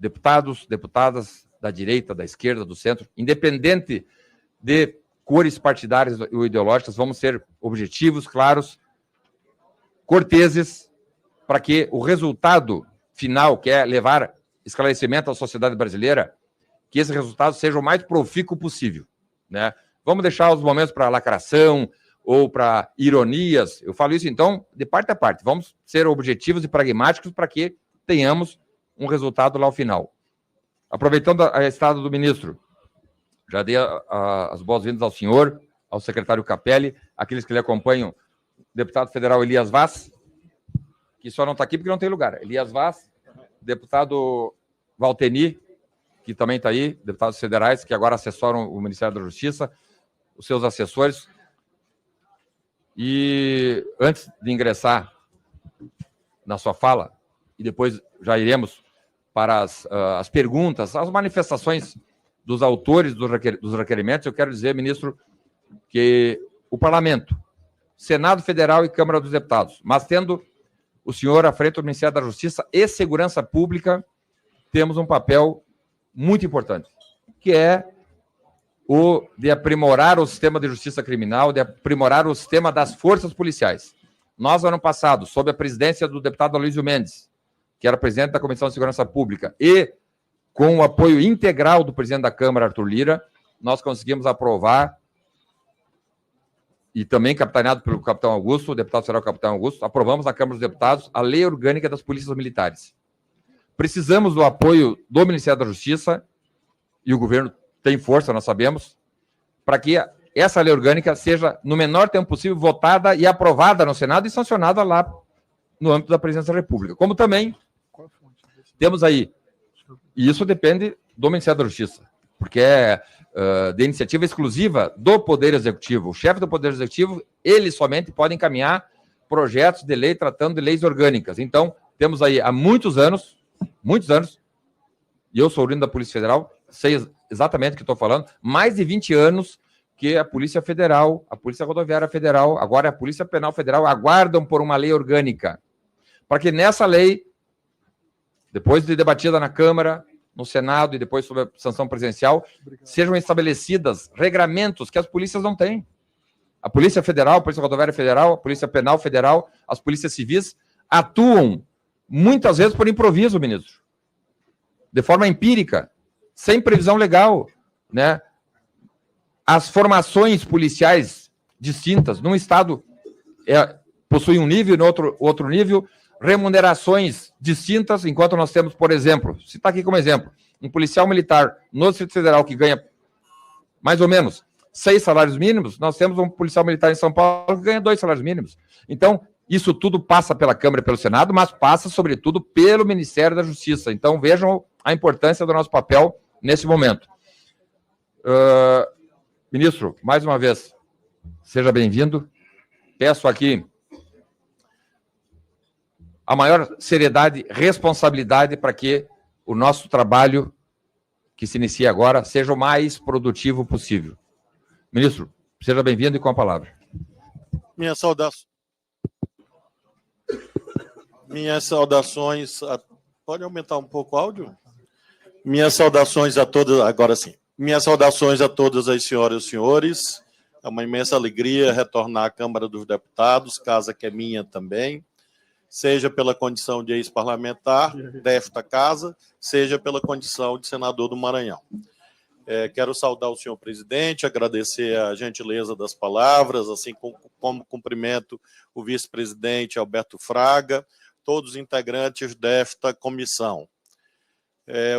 deputados, deputadas da direita, da esquerda, do centro, independente de cores partidárias ou ideológicas, vamos ser objetivos, claros, corteses, para que o resultado final, que é levar esclarecimento à sociedade brasileira, que esse resultado seja o mais profícuo possível, né? Vamos deixar os momentos para lacração ou para ironias. Eu falo isso, então, de parte a parte. Vamos ser objetivos e pragmáticos para que tenhamos um resultado lá ao final. Aproveitando a estada do ministro, já dei as boas-vindas ao senhor, ao secretário Capelli, aqueles que lhe acompanham, o deputado federal Elias Vaz, que só não está aqui porque não tem lugar. Elias Vaz, deputado Valteni, que também está aí, deputados federais, que agora assessoram o Ministério da Justiça, os seus assessores. E antes de ingressar na sua fala, e depois já iremos para as perguntas, as manifestações dos autores dos requerimentos, eu quero dizer, ministro, que o Parlamento, Senado Federal e Câmara dos Deputados, mas tendo o senhor à frente do Ministério da Justiça e Segurança Pública, temos um papel muito importante, que é o de aprimorar o sistema de justiça criminal, de aprimorar o sistema das forças policiais. Nós, ano passado, sob a presidência do deputado Aloysio Mendes, que era presidente da Comissão de Segurança Pública, e com o apoio integral do presidente da Câmara, Arthur Lira, nós conseguimos aprovar, e também capitaneado pelo capitão Augusto, o deputado federal capitão Augusto, aprovamos na Câmara dos Deputados a Lei Orgânica das Polícias Militares. Precisamos do apoio do Ministério da Justiça, e o governo tem força, nós sabemos, para que essa lei orgânica seja, no menor tempo possível, votada e aprovada no Senado e sancionada lá no âmbito da Presidência da República. Como também temos aí, e isso depende do Ministério da Justiça, porque é de iniciativa exclusiva do Poder Executivo. O chefe do Poder Executivo, ele somente pode encaminhar projetos de lei tratando de leis orgânicas. Então, temos aí há muitos anos, e eu sou oriundo da Polícia Federal, sei exatamente o que estou falando, mais de 20 anos que a Polícia Federal, a Polícia Rodoviária Federal, agora a Polícia Penal Federal, aguardam por uma lei orgânica, para que nessa lei, depois de debatida na Câmara, no Senado e depois sob a sanção presidencial, sejam estabelecidas regramentos que as polícias não têm. A Polícia Federal, a Polícia Rodoviária Federal, a Polícia Penal Federal, as polícias civis atuam muitas vezes por improviso, ministro, de forma empírica, sem previsão legal, né? As formações policiais distintas, num estado possui um nível, no outro nível, remunerações distintas, enquanto nós temos, por exemplo, citar aqui como exemplo, um policial militar no Distrito Federal que ganha mais ou menos 6 salários mínimos, nós temos um policial militar em São Paulo que ganha 2 salários mínimos. Então, isso tudo passa pela Câmara e pelo Senado, mas passa, sobretudo, pelo Ministério da Justiça. Então, vejam a importância do nosso papel nesse momento. Ministro, mais uma vez, seja bem-vindo. Peço aqui a maior seriedade e responsabilidade para que o nosso trabalho, que se inicia agora, seja o mais produtivo possível. Ministro, seja bem-vindo e com a palavra. Minhas saudações. Pode aumentar um pouco o áudio? Minhas saudações a todos, agora sim. Minhas saudações a todas as senhoras e senhores. É uma imensa alegria retornar à Câmara dos Deputados, casa que é minha também, seja pela condição de ex-parlamentar desta casa, seja pela condição de senador do Maranhão. Quero saudar o senhor presidente, agradecer a gentileza das palavras, assim como cumprimento o vice-presidente Alberto Fraga, todos os integrantes desta comissão.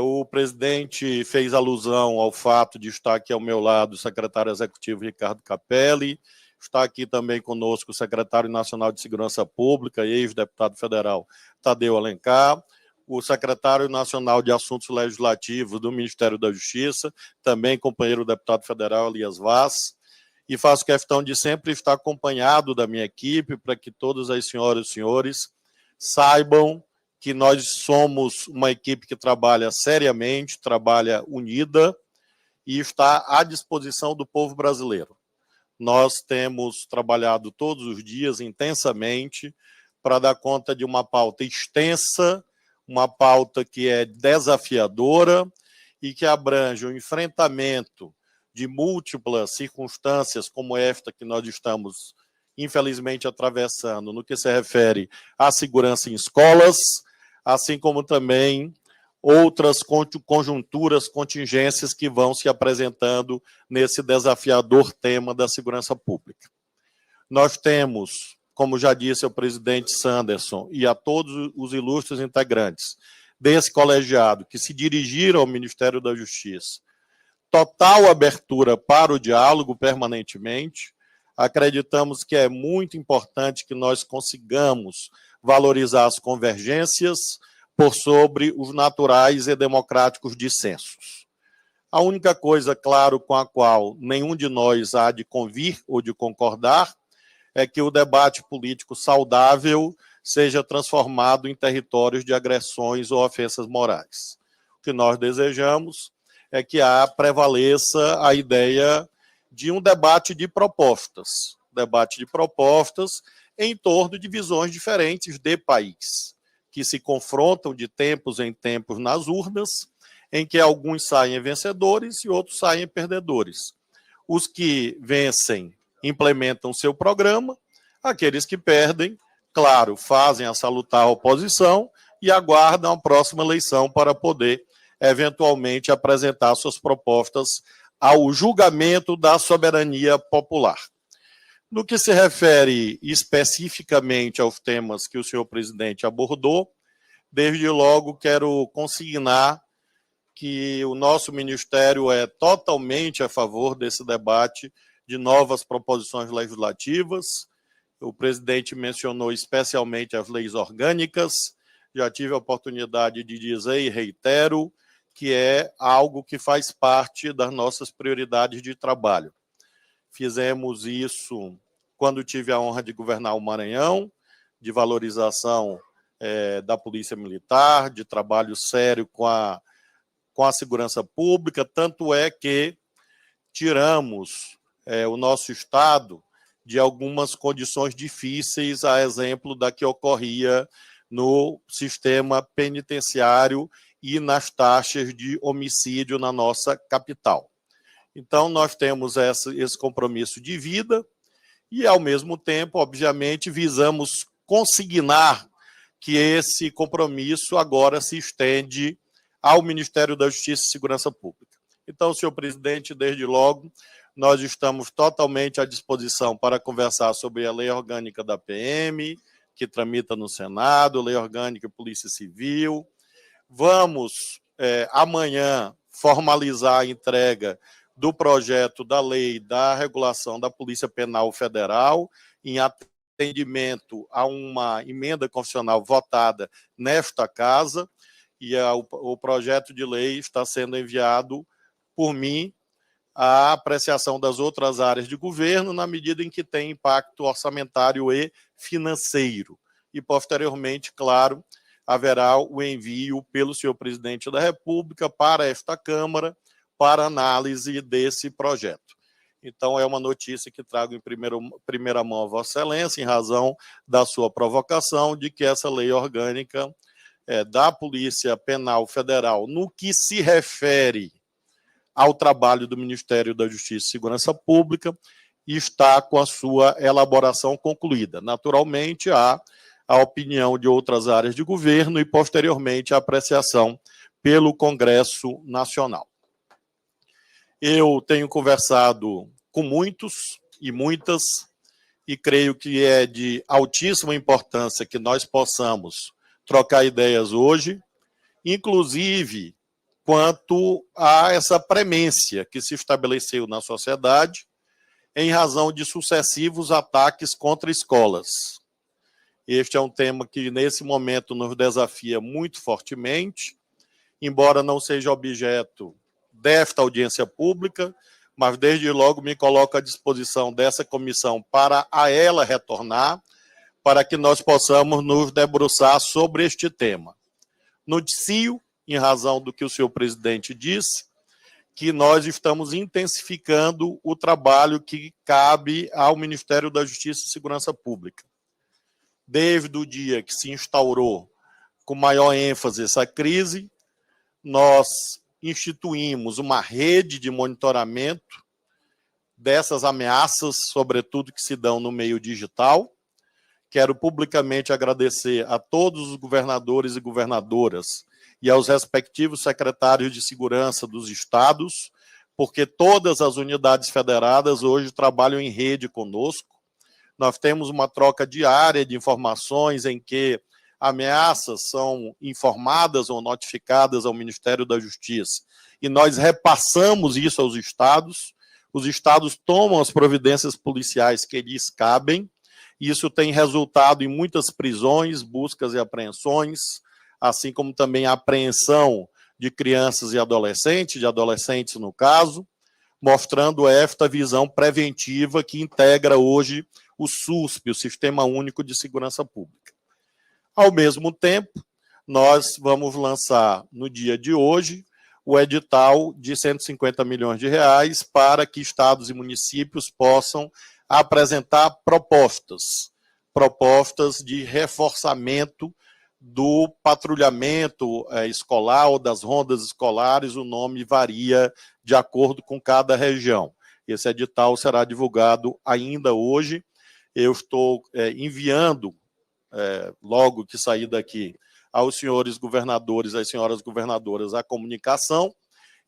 O presidente fez alusão ao fato de estar aqui ao meu lado o secretário executivo Ricardo Capelli, está aqui também conosco o secretário nacional de Segurança Pública e ex-deputado federal Tadeu Alencar, o secretário nacional de Assuntos Legislativos do Ministério da Justiça, também companheiro deputado federal Elias Vaz, e faço questão de sempre estar acompanhado da minha equipe para que todas as senhoras e senhores saibam que nós somos uma equipe que trabalha seriamente, trabalha unida e está à disposição do povo brasileiro. Nós temos trabalhado todos os dias intensamente para dar conta de uma pauta extensa, uma pauta que é desafiadora e que abrange o enfrentamento de múltiplas circunstâncias como esta que nós estamos, infelizmente, atravessando no que se refere à segurança em escolas, assim como também outras conjunturas, contingências que vão se apresentando nesse desafiador tema da segurança pública. Nós temos, como já disse o presidente Sanderson e a todos os ilustres integrantes desse colegiado que se dirigiram ao Ministério da Justiça, total abertura para o diálogo permanentemente. Acreditamos que é muito importante que nós consigamos valorizar as convergências por sobre os naturais e democráticos dissensos. A única coisa, claro, com a qual nenhum de nós há de convir ou de concordar é que o debate político saudável seja transformado em territórios de agressões ou ofensas morais. O que nós desejamos é que prevaleça a ideia de um debate de propostas em torno de visões diferentes de país, que se confrontam de tempos em tempos nas urnas, em que alguns saem vencedores e outros saem perdedores. Os que vencem implementam seu programa, aqueles que perdem, claro, fazem a salutar oposição e aguardam a próxima eleição para poder, eventualmente, apresentar suas propostas ao julgamento da soberania popular. No que se refere especificamente aos temas que o senhor presidente abordou, desde logo quero consignar que o nosso ministério é totalmente a favor desse debate de novas proposições legislativas. O presidente mencionou especialmente as leis orgânicas. Já tive a oportunidade de dizer e reitero que é algo que faz parte das nossas prioridades de trabalho. Fizemos isso quando tive a honra de governar o Maranhão, de valorização da Polícia Militar, de trabalho sério com a segurança pública, tanto é que tiramos o nosso Estado de algumas condições difíceis, a exemplo da que ocorria no sistema penitenciário e nas taxas de homicídio na nossa capital. Então, nós temos esse compromisso de vida e, ao mesmo tempo, obviamente, visamos consignar que esse compromisso agora se estende ao Ministério da Justiça e Segurança Pública. Então, senhor presidente, desde logo, nós estamos totalmente à disposição para conversar sobre a lei orgânica da PM, que tramita no Senado, lei orgânica Polícia Civil. Vamos, amanhã, formalizar a entrega do projeto da lei da regulação da Polícia Penal Federal, em atendimento a uma emenda constitucional votada nesta casa, e o projeto de lei está sendo enviado por mim à apreciação das outras áreas de governo, na medida em que tem impacto orçamentário e financeiro. E, posteriormente, claro, haverá o envio pelo senhor presidente da República para esta Câmara, para análise desse projeto. Então, é uma notícia que trago em primeira mão a Vossa Excelência, em razão da sua provocação, de que essa lei orgânica da Polícia Penal Federal, no que se refere ao trabalho do Ministério da Justiça e Segurança Pública, está com a sua elaboração concluída. Naturalmente, há a opinião de outras áreas de governo e, posteriormente, a apreciação pelo Congresso Nacional. Eu tenho conversado com muitos e muitas, e creio que é de altíssima importância que nós possamos trocar ideias hoje, inclusive quanto a essa premência que se estabeleceu na sociedade em razão de sucessivos ataques contra escolas. Este é um tema que, nesse momento, nos desafia muito fortemente, embora não seja objeto desta audiência pública, mas, desde logo, me coloco à disposição dessa comissão para a ela retornar, para que nós possamos nos debruçar sobre este tema. Noticio, em razão do que o senhor presidente disse, que nós estamos intensificando o trabalho que cabe ao Ministério da Justiça e Segurança Pública. Desde o dia que se instaurou com maior ênfase essa crise, nós instituímos uma rede de monitoramento dessas ameaças, sobretudo que se dão no meio digital. Quero publicamente agradecer a todos os governadores e governadoras e aos respectivos secretários de segurança dos estados, porque todas as unidades federadas hoje trabalham em rede conosco. Nós temos uma troca diária de informações em que ameaças são informadas ou notificadas ao Ministério da Justiça e nós repassamos isso aos estados. Os estados tomam as providências policiais que lhes cabem. Isso tem resultado em muitas prisões, buscas e apreensões, assim como também a apreensão de crianças e adolescentes, de adolescentes no caso, mostrando esta visão preventiva que integra hoje o SUSP, o Sistema Único de Segurança Pública. Ao mesmo tempo, nós vamos lançar no dia de hoje o edital de 150 milhões de reais para que estados e municípios possam apresentar propostas de reforçamento do patrulhamento escolar ou das rondas escolares. O nome varia de acordo com cada região. Esse edital será divulgado ainda hoje. Eu estou enviando, logo que sair daqui, aos senhores governadores, às senhoras governadoras, a comunicação,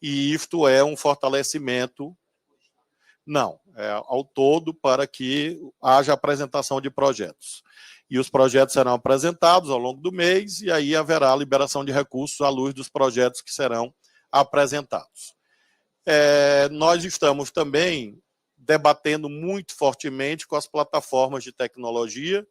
e isto é um fortalecimento, não, ao todo, para que haja apresentação de projetos. E os projetos serão apresentados ao longo do mês, e aí haverá liberação de recursos à luz dos projetos que serão apresentados. Nós estamos também debatendo muito fortemente com as plataformas de tecnologia.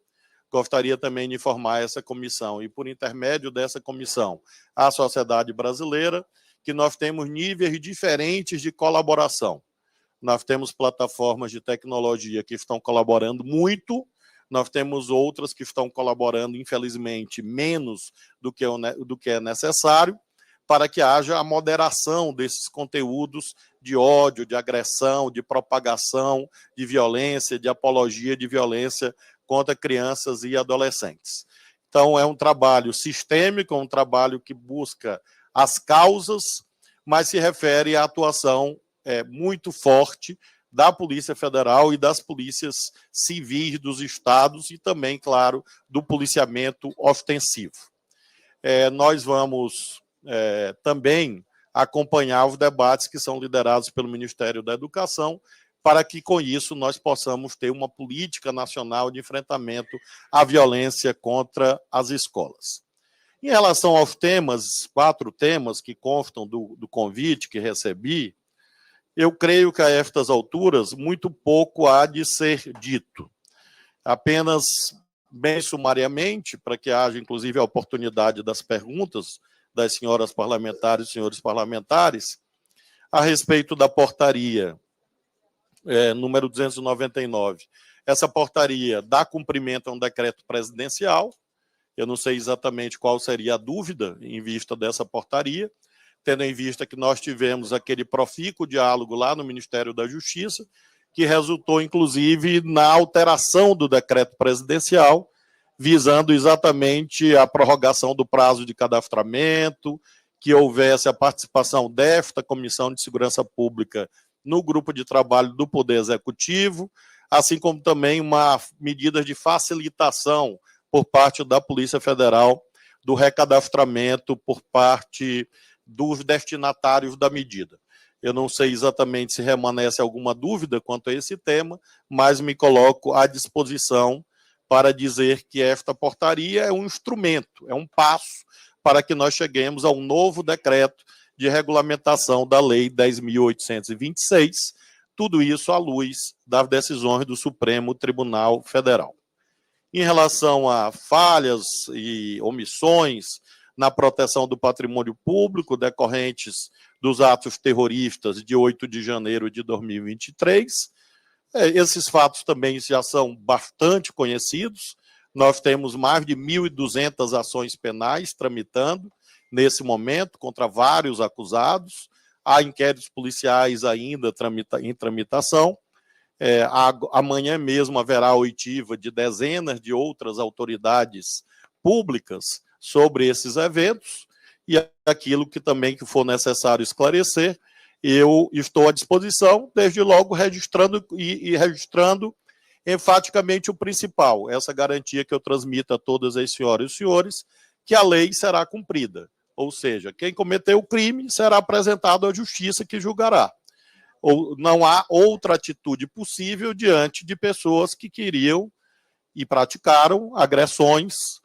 Gostaria também de informar essa comissão, e por intermédio dessa comissão, a sociedade brasileira, que nós temos níveis diferentes de colaboração. Nós temos plataformas de tecnologia que estão colaborando muito, nós temos outras que estão colaborando, infelizmente, menos do que é necessário, para que haja a moderação desses conteúdos de ódio, de agressão, de propagação de violência, de apologia de violência contra crianças e adolescentes. Então, é um trabalho sistêmico, é um trabalho que busca as causas, mas se refere à atuação muito forte da Polícia Federal e das polícias civis dos estados e também, claro, do policiamento ostensivo. Nós vamos também acompanhar os debates que são liderados pelo Ministério da Educação, para que, com isso, nós possamos ter uma política nacional de enfrentamento à violência contra as escolas. Em relação aos temas, 4 temas que constam do convite que recebi, eu creio que a estas alturas muito pouco há de ser dito. Apenas, bem sumariamente, para que haja, inclusive, a oportunidade das perguntas das senhoras parlamentares e senhores parlamentares, a respeito da portaria número 299. Essa portaria dá cumprimento a um decreto presidencial. Eu não sei exatamente qual seria a dúvida em vista dessa portaria, tendo em vista que nós tivemos aquele profícuo diálogo lá no Ministério da Justiça, que resultou, inclusive, na alteração do decreto presidencial, visando exatamente a prorrogação do prazo de cadastramento, que houvesse a participação desta Comissão de Segurança Pública no grupo de trabalho do Poder Executivo, assim como também uma medida de facilitação por parte da Polícia Federal do recadastramento por parte dos destinatários da medida. Eu não sei exatamente se remanesce alguma dúvida quanto a esse tema, mas me coloco à disposição para dizer que esta portaria é um instrumento, é um passo para que nós cheguemos a um novo decreto de regulamentação da Lei 10.826, tudo isso à luz das decisões do Supremo Tribunal Federal. Em relação a falhas e omissões na proteção do patrimônio público decorrentes dos atos terroristas de 8 de janeiro de 2023, esses fatos também já são bastante conhecidos. Nós temos mais de 1.200 ações penais tramitando nesse momento contra vários acusados. Há inquéritos policiais ainda em tramitação. Amanhã mesmo haverá a oitiva de dezenas de outras autoridades públicas sobre esses eventos e aquilo que também que for necessário esclarecer, eu estou à disposição, desde logo registrando registrando enfaticamente o principal, essa garantia que eu transmito a todas as senhoras e senhores, que a lei será cumprida. Ou seja, quem cometeu o crime será apresentado à justiça que julgará. Ou não há outra atitude possível diante de pessoas que queriam e praticaram agressões,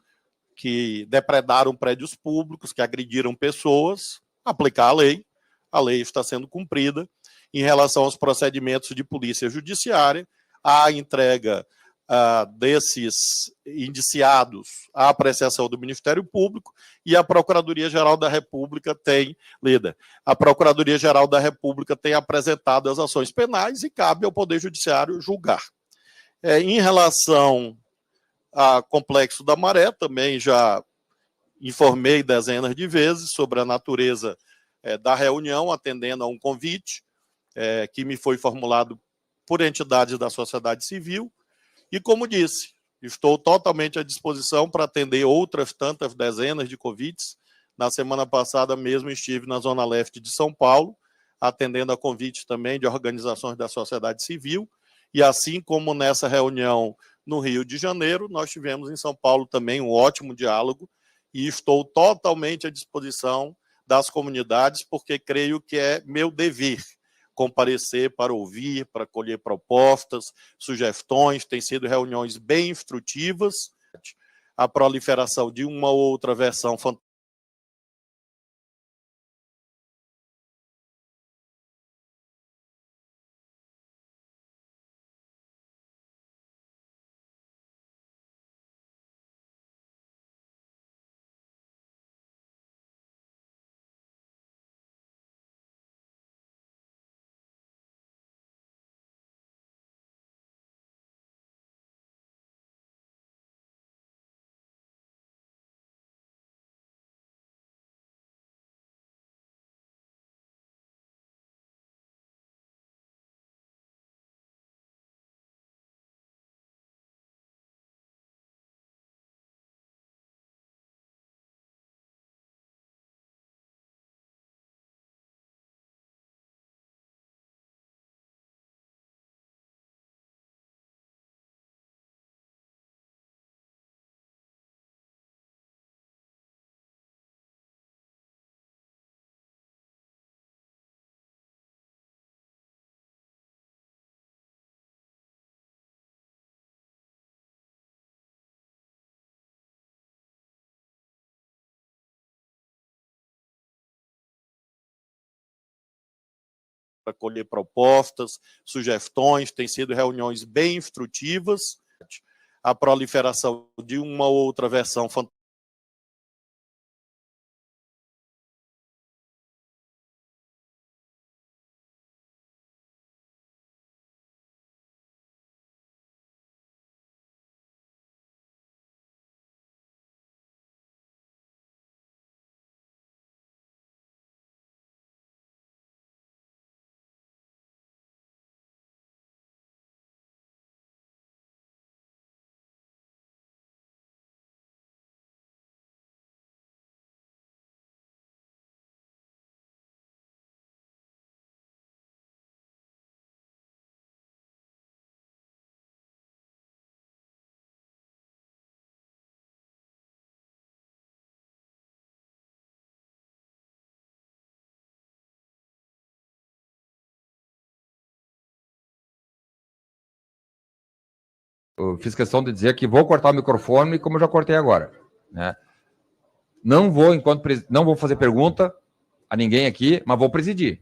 que depredaram prédios públicos, que agrediram pessoas, aplicar a lei está sendo cumprida. Em relação aos procedimentos de polícia judiciária, a entrega desses indiciados à apreciação do Ministério Público e a Procuradoria-Geral da República tem, líder, a Procuradoria-Geral da República tem apresentado as ações penais e cabe ao Poder Judiciário julgar. Em relação ao Complexo da Maré, também já informei dezenas de vezes sobre a natureza da reunião, atendendo a um convite que me foi formulado por entidades da sociedade civil, e como disse, estou totalmente à disposição para atender outras tantas dezenas de convites. Na semana passada mesmo estive na Zona Leste de São Paulo, atendendo a convites também de organizações da sociedade civil, e assim como nessa reunião no Rio de Janeiro, nós tivemos em São Paulo também um ótimo diálogo, e estou totalmente à disposição das comunidades, porque creio que é meu dever comparecer para ouvir, para colher propostas, sugestões. Tem sido reuniões bem instrutivas. A proliferação de uma ou outra versão fantástica para colher propostas, sugestões. Tem sido reuniões bem instrutivas. A proliferação de uma ou outra versão fantástica Eu fiz questão de dizer que vou cortar o microfone, como eu já cortei agora, né? Não vou fazer pergunta a ninguém aqui, mas vou presidir,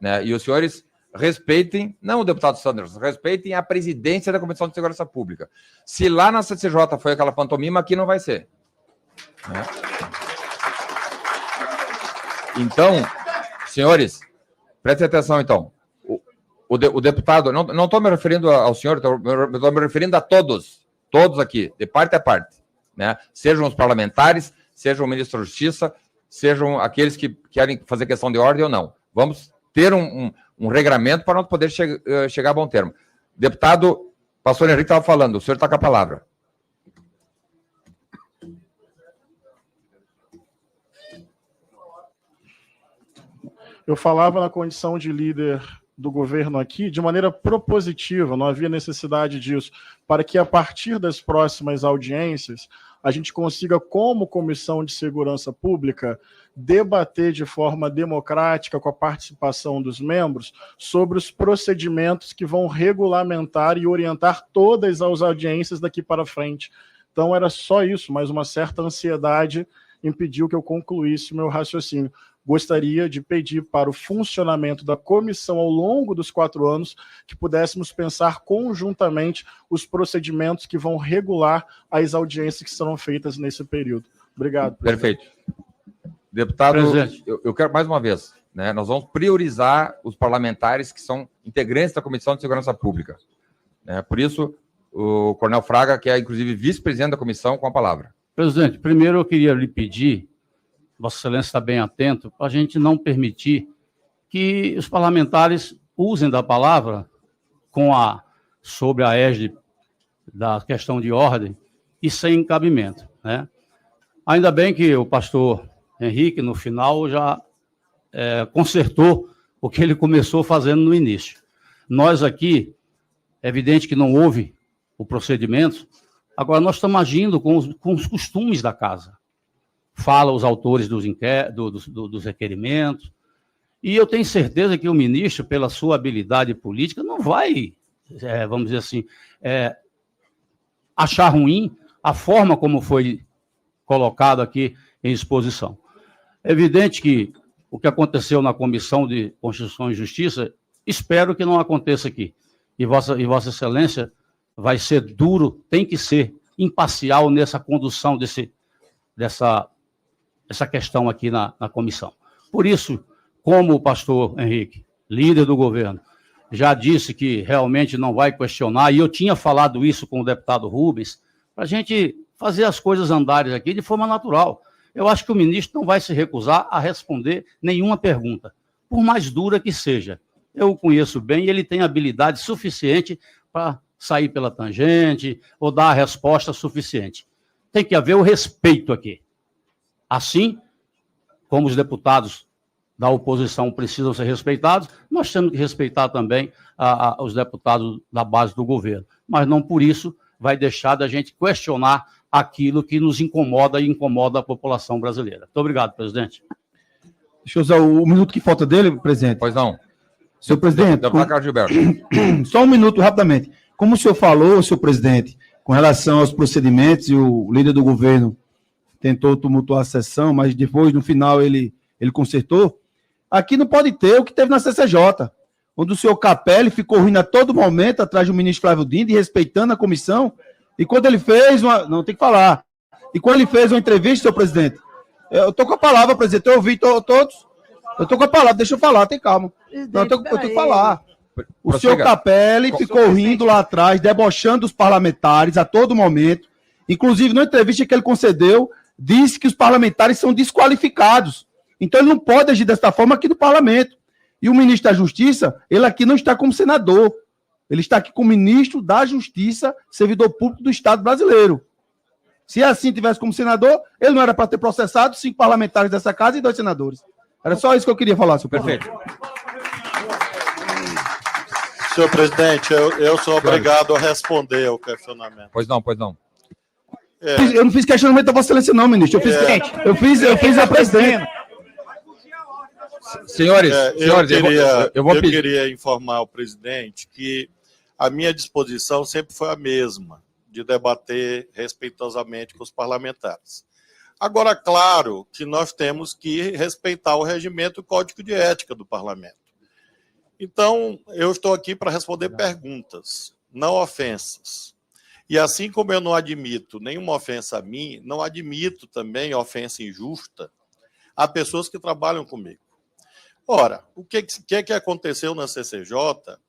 né? E os senhores respeitem, não o deputado Sanders, respeitem a presidência da Comissão de Segurança Pública. Se lá na CCJ foi aquela pantomima, aqui não vai ser, né? Então, senhores, prestem atenção, então. O deputado, não estou me referindo ao senhor, estou me referindo a todos aqui, de parte a parte, né? Sejam os parlamentares, sejam o ministro da Justiça, sejam aqueles que querem fazer questão de ordem ou não. Vamos ter um regramento para nós poder chegar a bom termo. Deputado Pastor Henrique estava falando, o senhor está com a palavra. Eu falava na condição de líder do governo aqui de maneira propositiva, não havia necessidade disso, para que a partir das próximas audiências a gente consiga, como Comissão de Segurança Pública, debater de forma democrática, com a participação dos membros, sobre os procedimentos que vão regulamentar e orientar todas as audiências daqui para frente. Então era só isso, mas uma certa ansiedade impediu que eu concluísse o meu raciocínio. Gostaria de pedir para o funcionamento da comissão ao longo dos 4 anos que pudéssemos pensar conjuntamente os procedimentos que vão regular as audiências que serão feitas nesse período. Obrigado. Presidente. Perfeito. Deputado, eu quero mais uma vez, né, nós vamos priorizar os parlamentares que são integrantes da Comissão de Segurança Pública. Né, por isso, o Coronel Fraga, que é inclusive vice-presidente da comissão, com a palavra. Presidente, primeiro eu queria lhe pedir, Vossa Excelência está bem atento, para a gente não permitir que os parlamentares usem da palavra sobre a égide da questão de ordem e sem cabimento, né? Ainda bem que o pastor Henrique, no final, já consertou o que ele começou fazendo no início. Nós aqui, é evidente que não houve o procedimento, agora nós estamos agindo com os costumes da casa. Fala os autores dos requerimentos, e eu tenho certeza que o ministro, pela sua habilidade política, não vai, vamos dizer assim, achar ruim a forma como foi colocado aqui em exposição. É evidente que o que aconteceu na Comissão de Constituição e Justiça, espero que não aconteça aqui. E Vossa Excelência vai ser duro, tem que ser imparcial nessa condução dessa questão aqui na comissão. Por isso, como o pastor Henrique, líder do governo, já disse que realmente não vai questionar, e eu tinha falado isso com o deputado Rubens, para a gente fazer as coisas andarem aqui de forma natural. Eu acho que o ministro não vai se recusar a responder nenhuma pergunta, por mais dura que seja. Eu o conheço bem e ele tem habilidade suficiente para sair pela tangente ou dar a resposta suficiente. Tem que haver o respeito aqui. Assim como os deputados da oposição precisam ser respeitados, nós temos que respeitar também os deputados da base do governo. Mas não por isso vai deixar da gente questionar aquilo que nos incomoda e incomoda a população brasileira. Muito obrigado, presidente. Deixa eu usar o minuto que falta dele, presidente. Pois não. Senhor presidente. Deputado Carlos Gilberto. Só um minuto, rapidamente. Como o senhor falou, senhor presidente, com relação aos procedimentos, e o líder do governo tentou tumultuar a sessão, mas depois, no final, ele consertou. Aqui não pode ter o que teve na CCJ, onde o senhor Capelli ficou rindo a todo momento atrás do ministro Flávio Dino, respeitando a comissão, e quando ele fez uma... Não, tem que falar. E quando ele fez uma entrevista, senhor presidente, eu estou com a palavra, presidente, eu ouvi todos. Eu estou com a palavra, deixa eu falar, tem calma. Não, eu tenho que falar. O senhor Capelli ficou rindo lá atrás, debochando os parlamentares a todo momento. Inclusive, na entrevista que ele concedeu, disse que os parlamentares são desqualificados. Então, ele não pode agir dessa forma aqui no parlamento. E o ministro da Justiça, ele aqui não está como senador. Ele está aqui como ministro da Justiça, servidor público do Estado brasileiro. Se assim tivesse como senador, ele não era para ter processado 5 parlamentares dessa casa e 2 senadores. Era só isso que eu queria falar, senhor presidente. Perfeito. Senhor presidente, eu sou obrigado a responder ao questionamento. Pois não, pois não. Eu não fiz questionamento da Vossa Excelência, não, ministro. Eu fiz a presidente. Senhores, eu queria informar o presidente que a minha disposição sempre foi a mesma, de debater respeitosamente com os parlamentares. Agora, claro que nós temos que respeitar o regimento e o código de ética do parlamento. Então, eu estou aqui para responder perguntas, não ofensas. E assim como eu não admito nenhuma ofensa a mim, não admito também ofensa injusta a pessoas que trabalham comigo. Ora, o que aconteceu na CCJ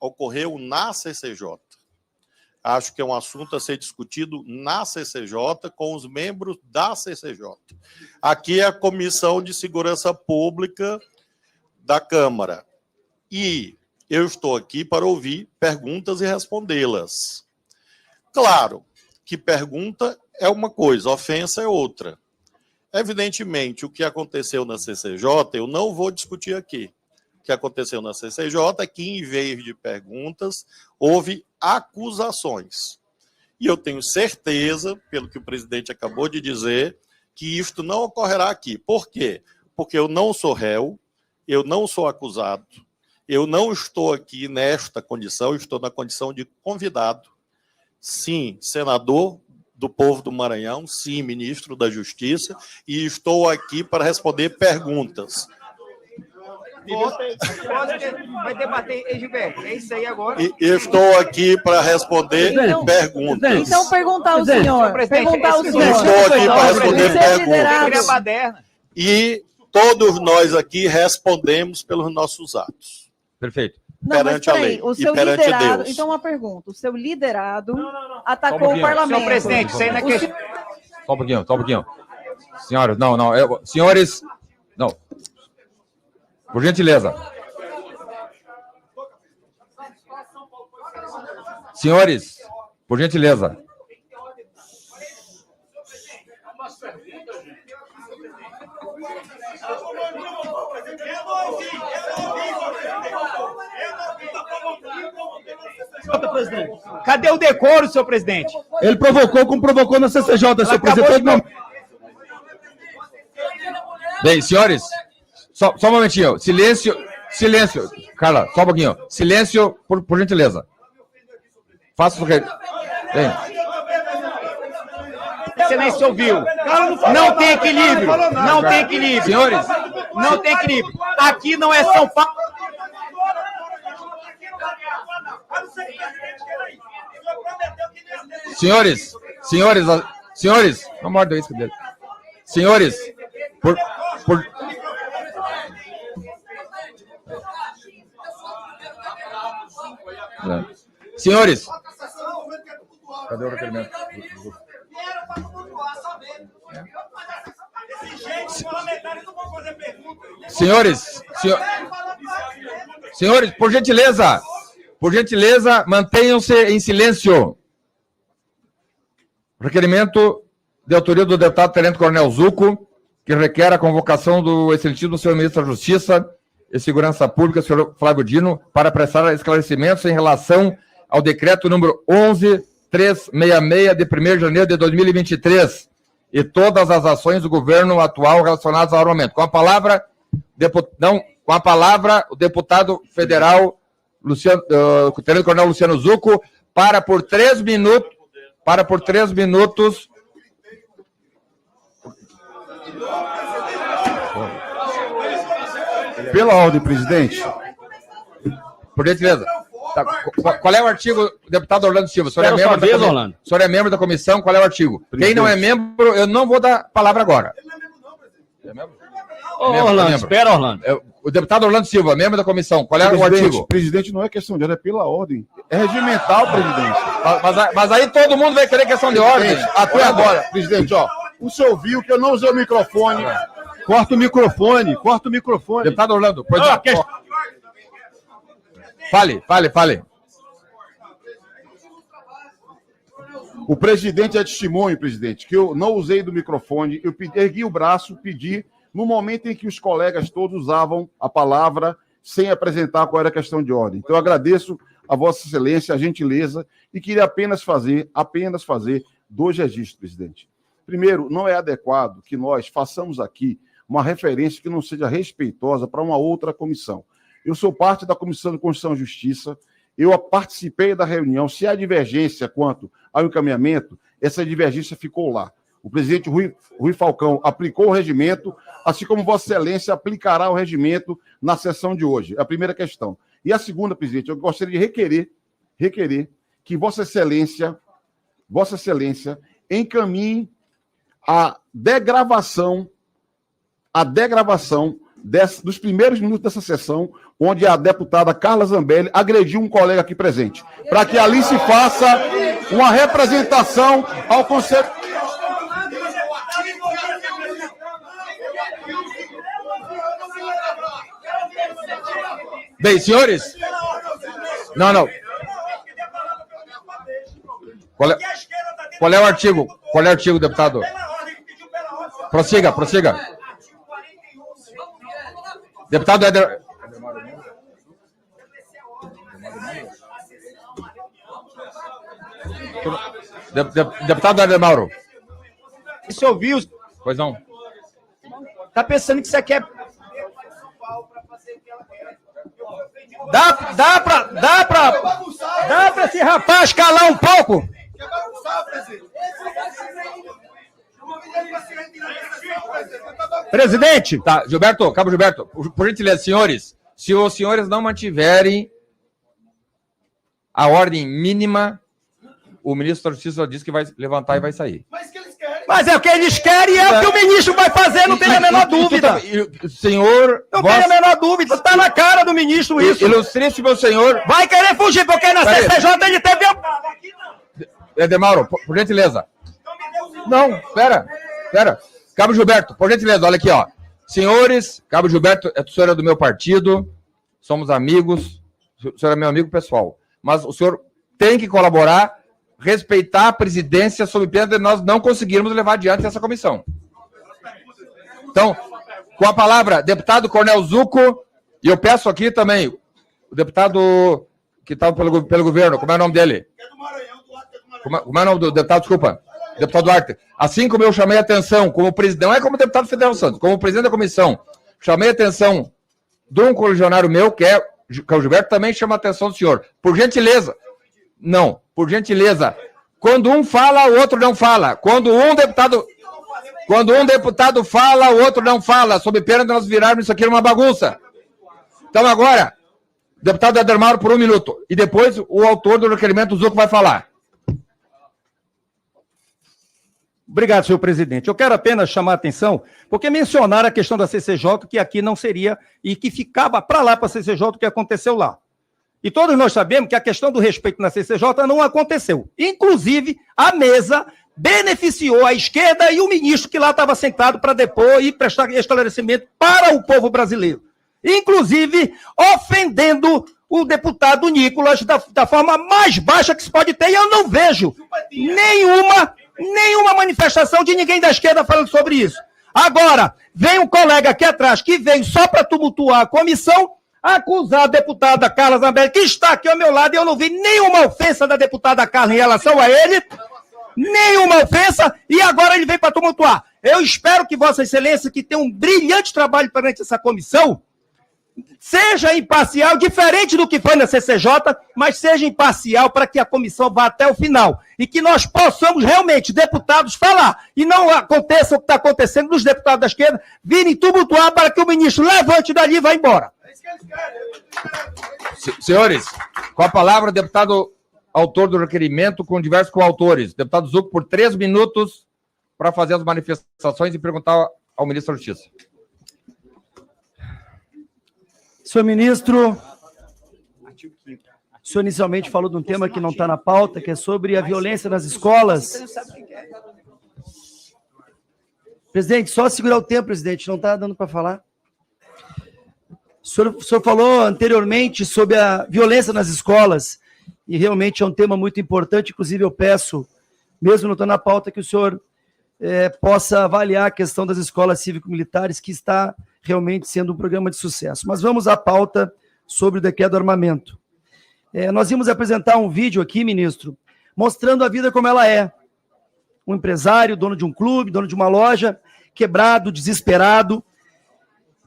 ocorreu na CCJ. Acho que é um assunto a ser discutido na CCJ com os membros da CCJ. Aqui é a Comissão de Segurança Pública da Câmara. E eu estou aqui para ouvir perguntas e respondê-las. Claro que pergunta é uma coisa, ofensa é outra. Evidentemente, o que aconteceu na CCJ, eu não vou discutir aqui. que aconteceu na CCJ é que, em vez de perguntas, houve acusações. E eu tenho certeza, pelo que o presidente acabou de dizer, que isto não ocorrerá aqui. Por quê? Porque eu não sou réu, eu não sou acusado, eu não estou aqui nesta condição, eu estou na condição de convidado. Sim, senador do povo do Maranhão, sim, ministro da Justiça, e estou aqui para responder perguntas. Vai debater, Gilberto, é isso aí agora. E estou aqui para responder perguntas. Então, perguntar ao senhor. Perguntar ao senhor. Estou aqui para responder perguntas. E todos nós aqui respondemos pelos nossos atos. Perfeito. Não, mas perante a peraí, lei o e seu perante liderado. Deus. Então, uma pergunta. O seu liderado Só atacou um o parlamento. Senhor presidente, isso aí não é questão. Só um pouquinho. Senhoras, não. Senhores, não. Por gentileza. Senhores, por gentileza. Cadê o decoro, senhor presidente? Ele provocou como provocou na CCJ, seu presidente. Bem, senhores, só um momentinho. Silêncio. Carla, só um pouquinho. Silêncio, por gentileza. Faça o que... Bem, Excelência ouviu. Não tem equilíbrio. Não tem equilíbrio. senhores, Não tem equilíbrio. Aqui não é São Paulo. senhores, não mordam isso dele. Senhores, por... Senhores, cadê o requerimento? Senhores, por gentileza, mantenham-se em silêncio. Requerimento de autoria do deputado Tenente Coronel Zucco, que requer a convocação do excelentíssimo senhor ministro da Justiça e Segurança Pública, senhor Flávio Dino, para prestar esclarecimentos em relação ao decreto número 11.366, de 1º de janeiro de 2023, e todas as ações do governo atual relacionadas ao armamento. Com a palavra, o deputado federal Tenente Coronel Luciano Zucco, para por 3 minutos. Pela ordem, presidente. Por gentileza. Tá, qual é o artigo, deputado Orlando Silva? O senhor é membro da comissão, qual é o artigo? Presidente. Quem não é membro, eu não vou dar palavra agora. Orlando, espera, Orlando. O deputado Orlando Silva, membro da comissão, qual é o artigo? Presidente, não é questão de ordem, é pela ordem. É regimental, presidente. Mas aí todo mundo vai querer questão de ordem. Até agora, presidente, ó. O senhor viu que eu não usei o microfone. Corta o microfone. Deputado Orlando, pois Fale. O presidente é testemunho, presidente, que eu não usei do microfone, eu ergui o braço, pedi, no momento em que os colegas todos usavam a palavra sem apresentar qual era a questão de ordem. Então, eu agradeço a Vossa Excelência, a gentileza, e queria apenas fazer 2 registros, presidente. Primeiro, não é adequado que nós façamos aqui uma referência que não seja respeitosa para uma outra comissão. Eu sou parte da Comissão de Constituição e Justiça, eu participei da reunião. Se há divergência quanto ao encaminhamento, essa divergência ficou lá. O presidente Rui Falcão aplicou o regimento, assim como Vossa Excelência aplicará o regimento na sessão de hoje. É a primeira questão. E a segunda, presidente, eu gostaria de requerer que Vossa Excelência encaminhe a degravação dos primeiros minutos dessa sessão, onde a deputada Carla Zambelli agrediu um colega aqui presente, para que ali se faça uma representação ao Conselho. Bem, senhores. Não. Qual é o artigo? Deputado? Prossiga. Deputado Éder... Deputado Ademauro. Você ouviu? Pois não. Tá pensando que você quer... Dá pra esse rapaz calar um pouco? Presidente. Tá, Gilberto, Cabo Gilberto, por gentileza, senhores, se os senhores não mantiverem a ordem mínima, o ministro da Justiça disse que vai levantar e vai sair. Mas é o que eles querem e é o que o ministro vai fazer, não tem a menor dúvida. Senhor... Não tem a menor dúvida, está na cara do ministro isso. Ilustríssimo senhor... Vai querer fugir, porque na CCJ ele teve... Ademauro, por gentileza. Não, pera. Cabo Gilberto, por gentileza, olha aqui, ó. Senhores, Cabo Gilberto, o senhor é do meu partido, somos amigos, o senhor é meu amigo pessoal, mas o senhor tem que colaborar, respeitar a presidência sob pena de nós não conseguirmos levar adiante essa comissão. Então, com a palavra, deputado Cornel Zucco, e eu peço aqui também, o deputado que está pelo governo, como é o nome dele? Como é o nome do deputado, desculpa? Deputado Duarte. Assim como eu chamei a atenção, como presidente, não é como deputado federal Santos, como presidente da comissão, chamei a atenção de um coligionário meu, que é o Gilberto, também chama a atenção do senhor. Por gentileza, não, por gentileza, quando um fala, o outro não fala. Quando um deputado fala, o outro não fala, sob pena de nós virarmos isso aqui numa bagunça. Então agora, deputado Ademauro por 1 minuto, e depois o autor do requerimento, o Zucco, vai falar. Obrigado, senhor presidente. Eu quero apenas chamar a atenção, porque mencionaram a questão da CCJ, que aqui não seria, e que ficava para lá para a CCJ o que aconteceu lá. E todos nós sabemos que a questão do respeito na CCJ não aconteceu. Inclusive, a mesa beneficiou a esquerda e o ministro que lá estava sentado para depor e prestar esclarecimento para o povo brasileiro. Inclusive, ofendendo o deputado Nicolas da forma mais baixa que se pode ter, e eu não vejo nenhuma manifestação de ninguém da esquerda falando sobre isso. Agora, vem um colega aqui atrás que veio só para tumultuar a comissão, acusar a deputada Carla Zambelli, que está aqui ao meu lado, e eu não vi nenhuma ofensa da deputada Carla em relação a ele, nenhuma ofensa, e agora ele vem para tumultuar. Eu espero que Vossa Excelência, que tem um brilhante trabalho perante essa comissão, seja imparcial, diferente do que foi na CCJ, mas seja imparcial para que a comissão vá até o final. E que nós possamos realmente, deputados, falar. E não aconteça o que está acontecendo dos deputados da esquerda virem tumultuar para que o ministro levante dali e vá embora. Senhores, com a palavra, deputado autor do requerimento com diversos coautores. Deputado Zucco, por 3 minutos para fazer as manifestações e perguntar ao ministro da Justiça. Senhor ministro, o senhor inicialmente falou de um tema que não está na pauta, que é sobre a violência nas escolas. Presidente, só segurar o tempo, presidente, não está dando para falar. O senhor falou anteriormente sobre a violência nas escolas, e realmente é um tema muito importante, inclusive eu peço, mesmo não está na pauta, que o senhor possa avaliar a questão das escolas cívico-militares, que está realmente sendo um programa de sucesso. Mas vamos à pauta sobre o decreto do armamento. Nós íamos apresentar um vídeo aqui, ministro, mostrando a vida como ela é. Um empresário, dono de um clube, dono de uma loja, quebrado, desesperado,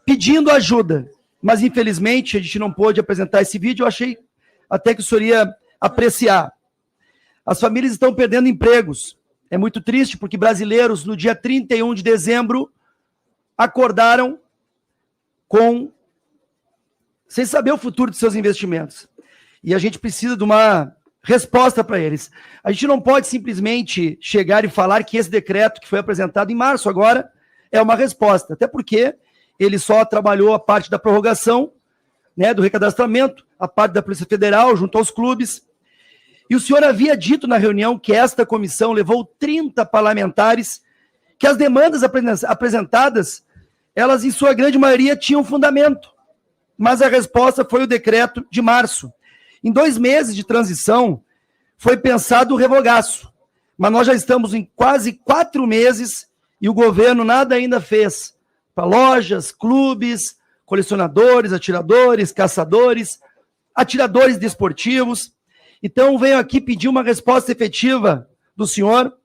pedindo ajuda. Mas, infelizmente, a gente não pôde apresentar esse vídeo. Eu achei até que o senhor ia apreciar. As famílias estão perdendo empregos. É muito triste, porque brasileiros, no dia 31 de dezembro, acordaram sem saber o futuro de seus investimentos. E a gente precisa de uma resposta para eles. A gente não pode simplesmente chegar e falar que esse decreto que foi apresentado em março agora é uma resposta, até porque ele só trabalhou a parte da prorrogação, né, do recadastramento, a parte da Polícia Federal junto aos clubes. E o senhor havia dito na reunião que esta comissão levou 30 parlamentares, que as demandas apresentadas, elas, em sua grande maioria, tinham fundamento. Mas a resposta foi o decreto de março. Em 2 meses de transição, foi pensado o revogaço. Mas nós já estamos em quase 4 meses e o governo nada ainda fez para lojas, clubes, colecionadores, atiradores, caçadores, atiradores desportivos. Então, venho aqui pedir uma resposta efetiva do senhor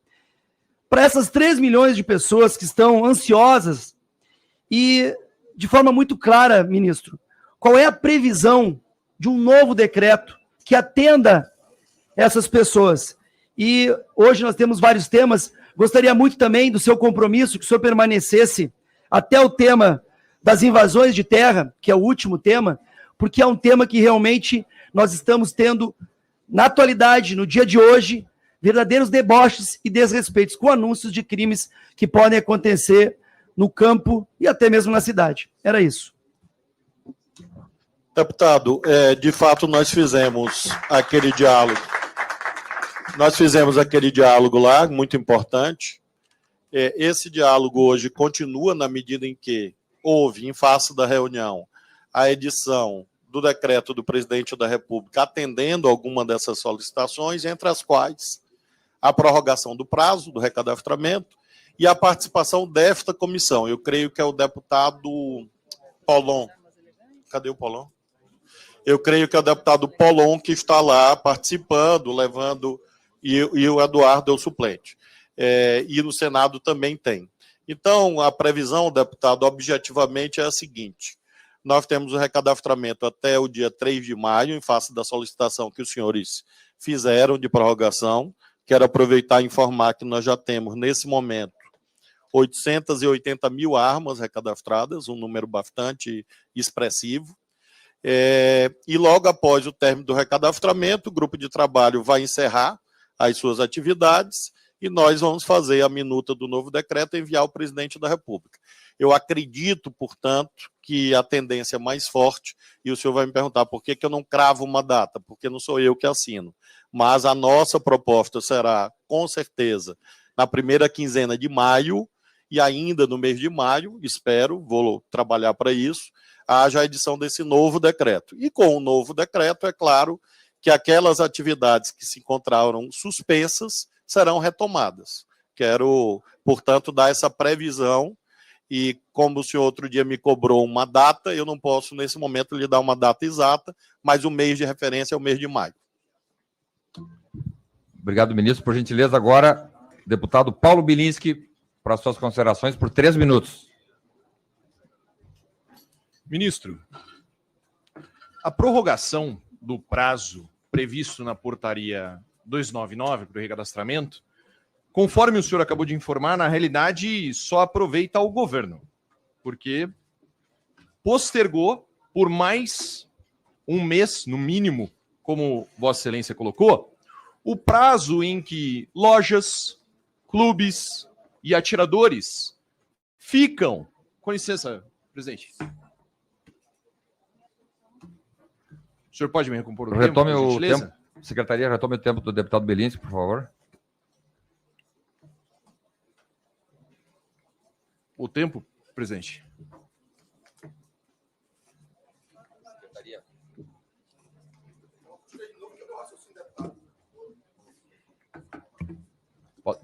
para essas 3 milhões de pessoas que estão ansiosas e, de forma muito clara, ministro, qual é a previsão de um novo decreto que atenda essas pessoas? E hoje nós temos vários temas. Gostaria muito também do seu compromisso, que o senhor permanecesse até o tema das invasões de terra, que é o último tema, porque é um tema que realmente nós estamos tendo, na atualidade, no dia de hoje, verdadeiros deboches e desrespeitos com anúncios de crimes que podem acontecer no campo e até mesmo na cidade. Era isso. Deputado, de fato nós fizemos aquele diálogo. Nós fizemos aquele diálogo lá, muito importante. Esse diálogo hoje continua na medida em que houve, em face da reunião, a edição do decreto do presidente da República atendendo alguma dessas solicitações, entre as quais a prorrogação do prazo do recadastramento e a participação desta comissão. Eu creio que é o deputado Polon. Cadê o Polon? Eu creio que é o deputado Polon que está lá participando, levando, e o Eduardo é o suplente. E no Senado também tem. Então, a previsão, deputado, objetivamente é a seguinte: nós temos o recadastramento até o dia 3 de maio, em face da solicitação que os senhores fizeram de prorrogação. Quero aproveitar e informar que nós já temos, nesse momento, 880 mil armas recadastradas, um número bastante expressivo. E logo após o término do recadastramento, o grupo de trabalho vai encerrar as suas atividades e nós vamos fazer a minuta do novo decreto e enviar ao presidente da República. Eu acredito, portanto, que a tendência mais forte, e o senhor vai me perguntar por que eu não cravo uma data, porque não sou eu que assino, mas a nossa proposta será, com certeza, na primeira quinzena de maio, e ainda no mês de maio, espero, vou trabalhar para isso, haja a edição desse novo decreto. E com o novo decreto, é claro que aquelas atividades que se encontraram suspensas serão retomadas. Quero, portanto, dar essa previsão e, como o senhor outro dia me cobrou uma data, eu não posso, nesse momento, lhe dar uma data exata, mas o mês de referência é o mês de maio. Obrigado, ministro. Por gentileza, agora, deputado Paulo Bilinski, para suas considerações, por 3 minutos. Ministro, a prorrogação do prazo previsto na portaria 299 para o recadastramento, conforme o senhor acabou de informar, na realidade só aproveita ao governo, porque postergou por mais um mês, no mínimo, como Vossa Excelência colocou, o prazo em que lojas, clubes e atiradores ficam... Com licença, presidente. O senhor pode me recompor o tempo, Retome por o gentileza? tempo. Secretaria, retome o tempo do deputado Bilinski, por favor. O tempo, presidente.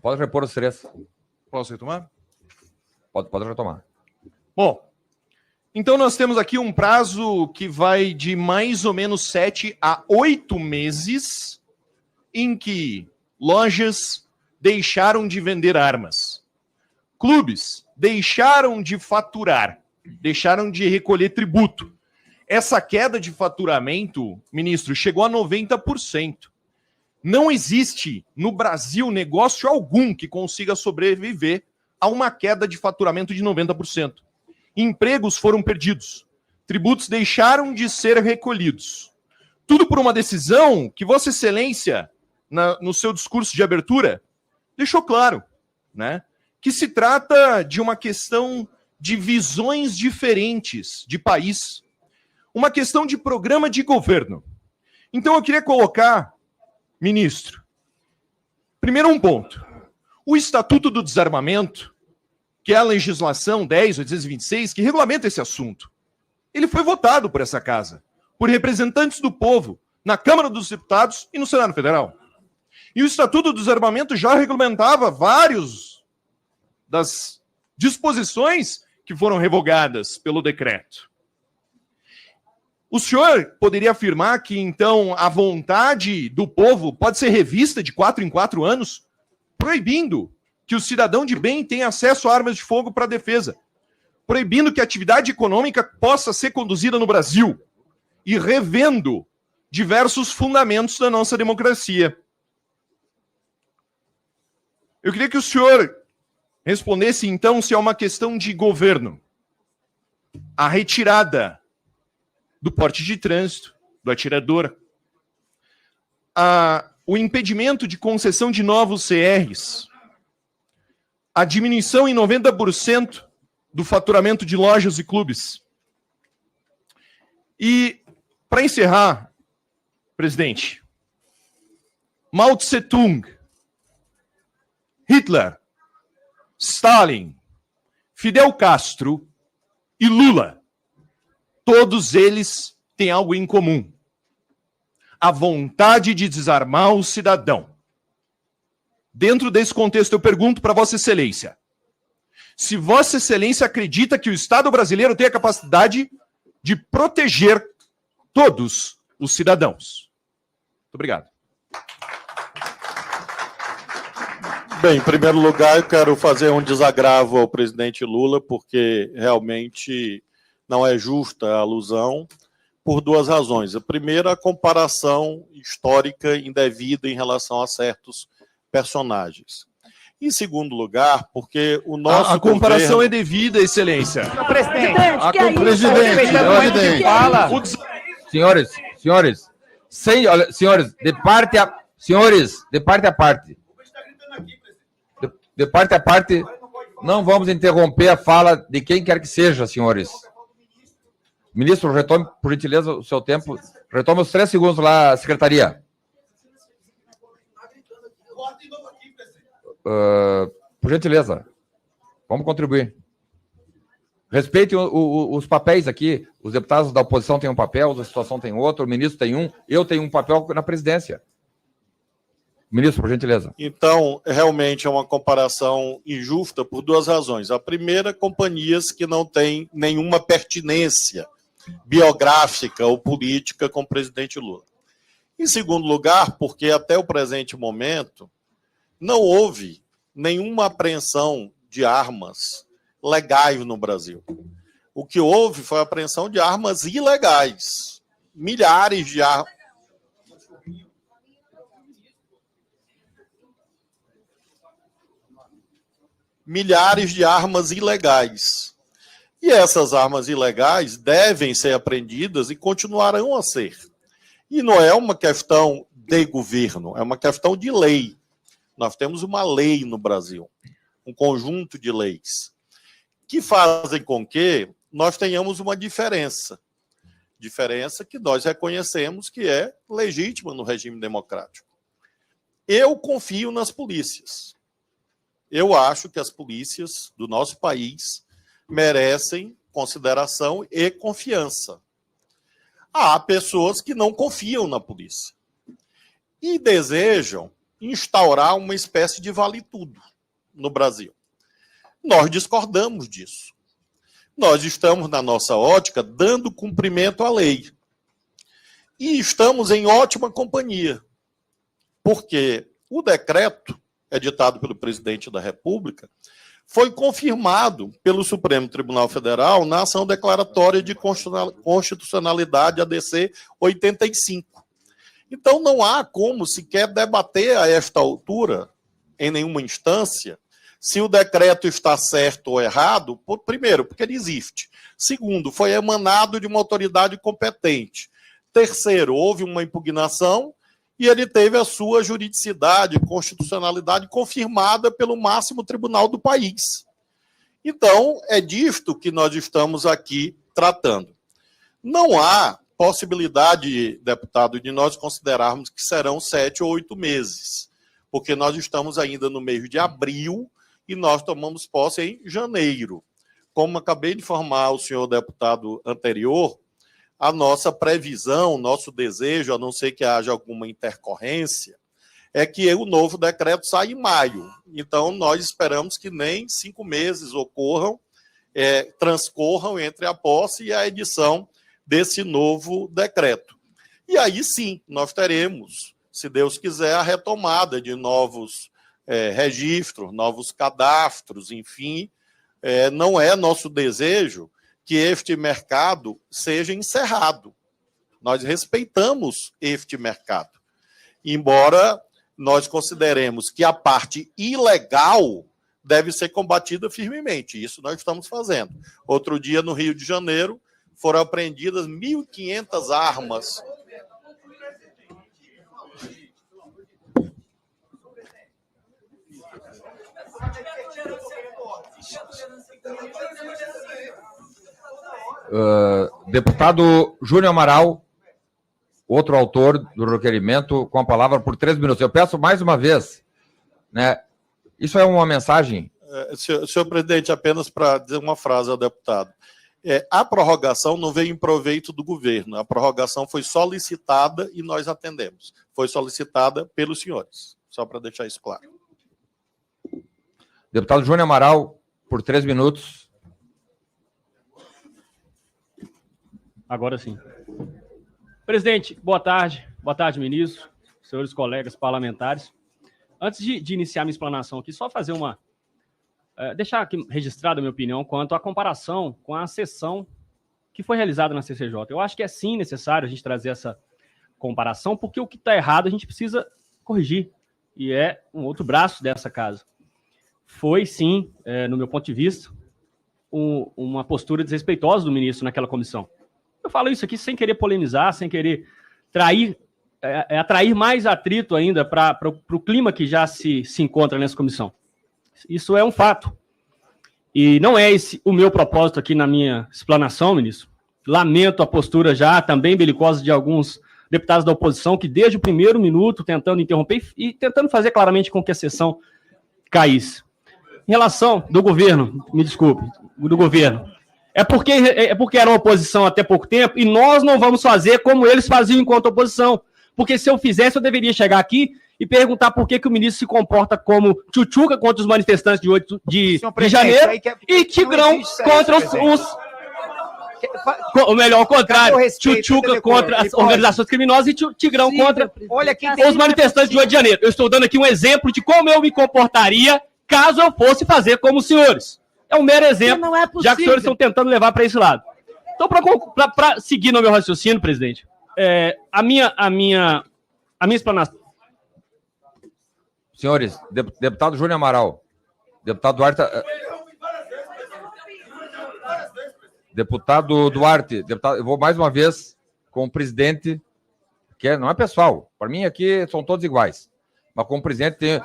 Pode repor os 3. Posso retomar? Pode retomar. Bom, então nós temos aqui um prazo que vai de mais ou menos 7 a 8 meses em que lojas deixaram de vender armas, clubes deixaram de faturar, deixaram de recolher tributo. Essa queda de faturamento, ministro, chegou a 90%. Não existe no Brasil negócio algum que consiga sobreviver a uma queda de faturamento de 90%. Empregos foram perdidos, tributos deixaram de ser recolhidos. Tudo por uma decisão que Vossa Excelência, no seu discurso de abertura, deixou claro, né? Que se trata de uma questão de visões diferentes de país, uma questão de programa de governo. Então eu queria colocar, ministro, primeiro um ponto. O Estatuto do Desarmamento, que é a legislação 10.826, que regulamenta esse assunto, ele foi votado por essa casa, por representantes do povo, na Câmara dos Deputados e no Senado Federal. E o Estatuto do Desarmamento já regulamentava vários das disposições que foram revogadas pelo decreto. O senhor poderia afirmar que, então, a vontade do povo pode ser revista de 4 em 4 anos, proibindo que o cidadão de bem tenha acesso a armas de fogo para defesa, proibindo que a atividade econômica possa ser conduzida no Brasil e revendo diversos fundamentos da nossa democracia. Eu queria que o senhor respondesse, então, se é uma questão de governo. A retirada do porte de trânsito, do atirador, o impedimento de concessão de novos CRs, a diminuição em 90% do faturamento de lojas e clubes. E, para encerrar, presidente, Mao Tse-tung, Hitler, Stalin, Fidel Castro e Lula, todos eles têm algo em comum: a vontade de desarmar o cidadão. Dentro desse contexto, eu pergunto para Vossa Excelência, se Vossa Excelência acredita que o Estado brasileiro tem a capacidade de proteger todos os cidadãos. Muito obrigado. Bem, em primeiro lugar, eu quero fazer um desagravo ao presidente Lula, porque realmente não é justa a alusão, por duas razões. A primeira, a comparação histórica indevida em relação a certos personagens. Em segundo lugar, porque o nosso A comparação governo... é devida, Excelência. Presidente, que é isso? Presidente, Fala. Senhores, senhores, de parte a parte. De parte a parte, não vamos interromper a fala de quem quer que seja, senhores. Ministro, retome, por gentileza, o seu tempo. Retome os 3 segundos lá, secretaria. Por gentileza, vamos contribuir. Respeitem os papéis aqui. Os deputados da oposição têm um papel, da situação tem outro, o ministro tem um, eu tenho um papel na presidência. Ministro, por gentileza. Então, realmente é uma comparação injusta por duas razões. A primeira, companhias que não têm nenhuma pertinência biográfica ou política com o presidente Lula. Em segundo lugar, porque até o presente momento não houve nenhuma apreensão de armas legais no Brasil. O que houve foi a apreensão de armas ilegais. Milhares de armas. Milhares de armas ilegais. E essas armas ilegais devem ser apreendidas e continuarão a ser. E não é uma questão de governo, é uma questão de lei. Nós temos uma lei no Brasil, um conjunto de leis, que fazem com que nós tenhamos uma diferença. Diferença que nós reconhecemos que é legítima no regime democrático. Eu confio nas polícias. Eu acho que as polícias do nosso país merecem consideração e confiança. Há pessoas que não confiam na polícia e desejam instaurar uma espécie de vale-tudo no Brasil. Nós discordamos disso. Nós estamos, na nossa ótica, dando cumprimento à lei. E estamos em ótima companhia, porque o decreto editado pelo presidente da República, foi confirmado pelo Supremo Tribunal Federal na ação declaratória de constitucionalidade ADC 85. Então, não há como sequer debater a esta altura, em nenhuma instância, se o decreto está certo ou errado, primeiro, porque ele existe. Segundo, foi emanado de uma autoridade competente. Terceiro, houve uma impugnação e ele teve a sua juridicidade, constitucionalidade confirmada pelo máximo tribunal do país. Então, é disto que nós estamos aqui tratando. Não há possibilidade, deputado, de nós considerarmos que serão 7 ou 8 meses, porque nós estamos ainda no mês de abril e nós tomamos posse em janeiro. Como acabei de informar o senhor deputado anterior, a nossa previsão, nosso desejo, a não ser que haja alguma intercorrência, é que o novo decreto saia em maio. Então, nós esperamos que nem 5 meses transcorram entre a posse e a edição desse novo decreto. E aí sim, nós teremos, se Deus quiser, a retomada de novos registros, novos cadastros, enfim. Não é nosso desejo que este mercado seja encerrado. Nós respeitamos este mercado. Embora nós consideremos que a parte ilegal deve ser combatida firmemente. Isso nós estamos fazendo. Outro dia, no Rio de Janeiro, foram apreendidas 1.500 armas. Deputado Júnior Amaral, outro autor do requerimento, com a palavra por 3 minutos. Eu peço mais uma vez, né? Isso é uma mensagem. Senhor presidente, apenas para dizer uma frase ao deputado. A prorrogação não veio em proveito do governo. A prorrogação foi solicitada e nós atendemos. Foi solicitada pelos senhores. Só para deixar isso claro. Deputado Júnior Amaral, por 3 minutos. Agora sim. Presidente, boa tarde. Boa tarde, ministro, senhores colegas parlamentares. Antes de iniciar minha explanação aqui, só fazer deixar aqui registrada a minha opinião quanto à comparação com a sessão que foi realizada na CCJ. Eu acho que é sim necessário a gente trazer essa comparação, porque o que está errado a gente precisa corrigir. E é um outro braço dessa casa. Foi sim, no meu ponto de vista, uma postura desrespeitosa do ministro naquela comissão. Eu falo isso aqui sem querer polemizar, sem querer atrair mais atrito ainda para o clima que já se encontra nessa comissão. Isso é um fato. E não é esse o meu propósito aqui na minha explanação, ministro. Lamento a postura já também belicosa de alguns deputados da oposição que desde o primeiro minuto tentando interromper e tentando fazer claramente com que a sessão caísse. Em relação do governo, me desculpe, do governo, é porque era uma oposição até pouco tempo e nós não vamos fazer como eles faziam enquanto oposição. Porque se eu fizesse, eu deveria chegar aqui e perguntar por que o ministro se comporta como tchutchuca contra os manifestantes de 8 de janeiro e tigrão contra ou melhor, ao contrário, tchutchuca contra as organizações criminosas e tigrão contra os manifestantes de 8 de janeiro. Eu estou dando aqui um exemplo de como eu me comportaria caso eu fosse fazer como os senhores. É um mero exemplo, já que os senhores estão tentando levar para esse lado. Então, para seguir no meu raciocínio, presidente, a minha explanação. Senhores, deputado Júnior Amaral, deputado Duarte, eu vou mais uma vez com o presidente, que não é pessoal, para mim aqui são todos iguais, mas com o presidente tem...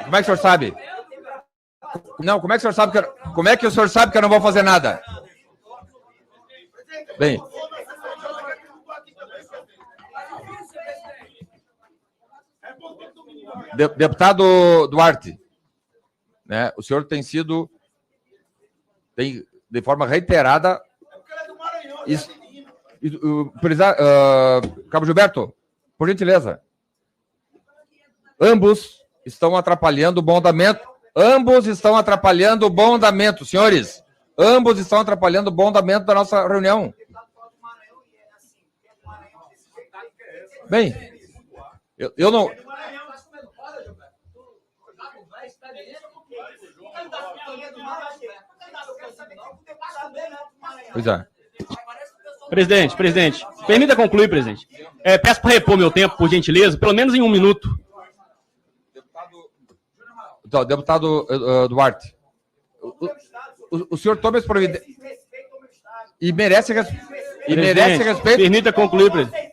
Como é que o senhor sabe? Não, como é que o senhor sabe que eu não vou fazer nada? Bem, deputado Duarte, né, o senhor tem de forma reiterada... Cabo Gilberto, por gentileza. Ambos estão atrapalhando o bom andamento. Senhores. Ambos estão atrapalhando o bom andamento da nossa reunião. Bem, eu não... Pois é. Presidente, permita concluir, presidente. Peço para repor meu tempo, por gentileza, pelo menos em 1 minuto. Deputado Duarte, o senhor toma esse providência e merece respeito. Permita concluir, presidente.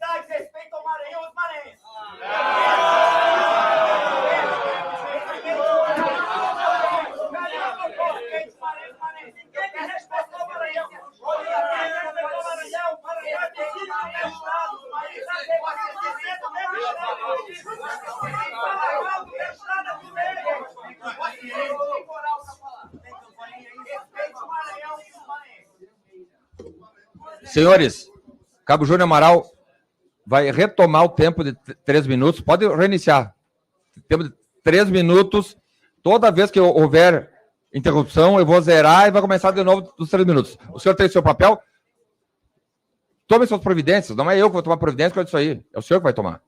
Senhores, Cabo Júnior Amaral vai retomar o tempo de 3 minutos. Pode reiniciar. Tempo de 3 minutos. Toda vez que houver interrupção, eu vou zerar e vai começar de novo dos 3 minutos. O senhor tem o seu papel? Tome suas providências. Não é eu que vou tomar providência com isso aí. É o senhor que vai tomar.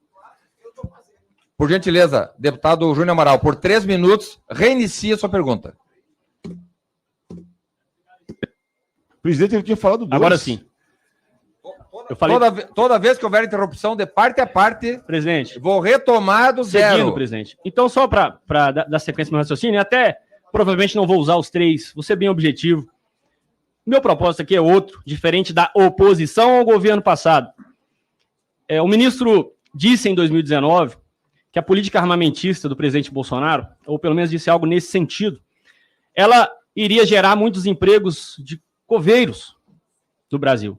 Por gentileza, deputado Júnior Amaral, por 3 minutos, reinicie a sua pergunta. Presidente, ele tinha falado 2. Agora sim. Eu falei, Toda vez que houver interrupção de parte a parte, presidente, vou retomar do zero. seguindo, presidente. Então, só para dar sequência no meu raciocínio, até provavelmente não vou usar os 3, vou ser bem objetivo. Meu propósito aqui é outro, diferente da oposição ao governo passado. O ministro disse em 2019 que a política armamentista do presidente Bolsonaro, ou pelo menos disse algo nesse sentido, ela iria gerar muitos empregos de coveiros do Brasil.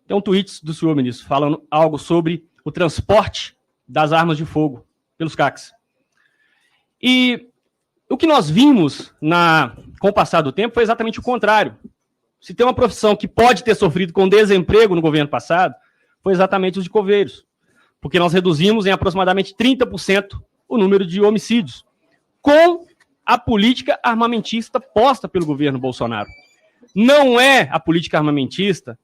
Tem um tweet do senhor ministro falando algo sobre o transporte das armas de fogo pelos CACs. E o que nós vimos com o passar do tempo foi exatamente o contrário. Se tem uma profissão que pode ter sofrido com desemprego no governo passado, foi exatamente os de coveiros. Porque nós reduzimos em aproximadamente 30% o número de homicídios, com a política armamentista posta pelo governo Bolsonaro. Não é a política armamentista,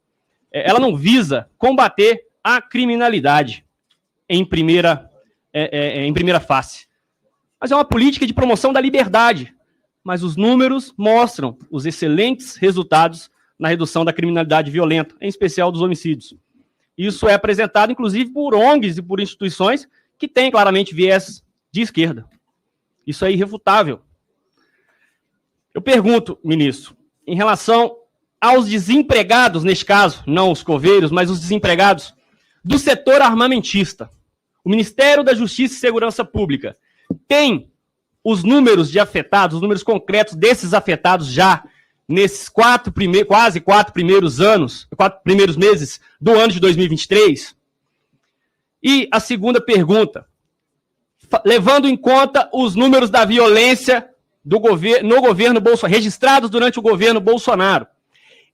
ela não visa combater a criminalidade em primeira face. Mas é uma política de promoção da liberdade. Mas os números mostram os excelentes resultados na redução da criminalidade violenta, em especial dos homicídios. Isso é apresentado, inclusive, por ONGs e por instituições que têm claramente viés de esquerda. Isso é irrefutável. Eu pergunto, ministro, em relação aos desempregados, neste caso, não os coveiros, mas os desempregados do setor armamentista, o Ministério da Justiça e Segurança Pública tem os números de afetados, os números concretos desses afetados já nesses quase 4 primeiros meses do ano de 2023? E a segunda pergunta, levando em conta os números da violência no governo Bolsonaro, registrados durante o governo Bolsonaro,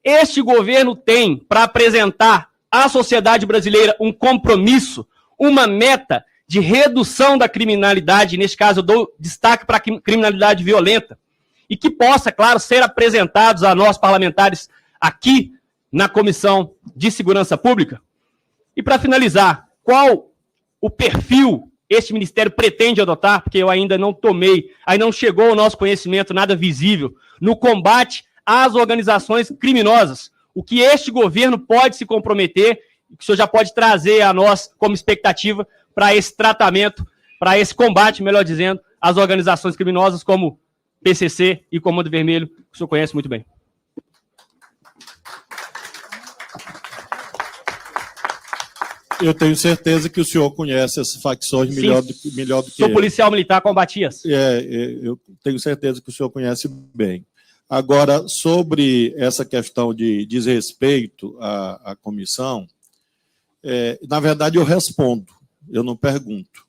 este governo tem para apresentar à sociedade brasileira um compromisso, uma meta de redução da criminalidade, neste caso eu dou destaque para a criminalidade violenta, e que possa, claro, ser apresentados a nós parlamentares aqui na Comissão de Segurança Pública? E para finalizar, qual o perfil este ministério pretende adotar, porque eu ainda não chegou ao nosso conhecimento nada visível, no combate às organizações criminosas? O que este governo pode se comprometer, que o senhor já pode trazer a nós como expectativa para esse tratamento, para esse combate, melhor dizendo, às organizações criminosas como PCC e Comando Vermelho, que o senhor conhece muito bem? Eu tenho certeza que o senhor conhece essas facções melhor do que Sou eu. policial militar, combati-as. Eu tenho certeza que o senhor conhece bem. Agora, sobre essa questão de desrespeito à comissão, na verdade eu respondo, eu não pergunto.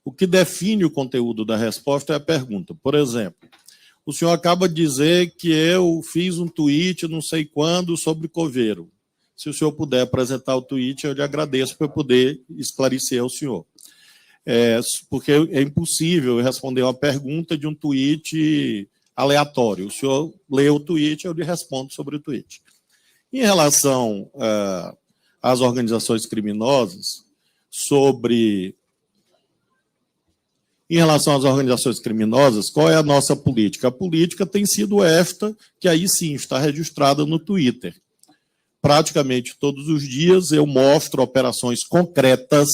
O que define o conteúdo da resposta é a pergunta. Por exemplo, o senhor acaba de dizer que eu fiz um tweet não sei quando sobre coveiro. Se o senhor puder apresentar o tweet, eu lhe agradeço para eu poder esclarecer ao senhor. Porque é impossível responder uma pergunta de um tweet aleatório. O senhor lê o tweet, eu lhe respondo sobre o tweet. Em relação às organizações criminosas, qual é a nossa política? A política tem sido esta, que aí sim está registrada no Twitter. Praticamente todos os dias eu mostro operações concretas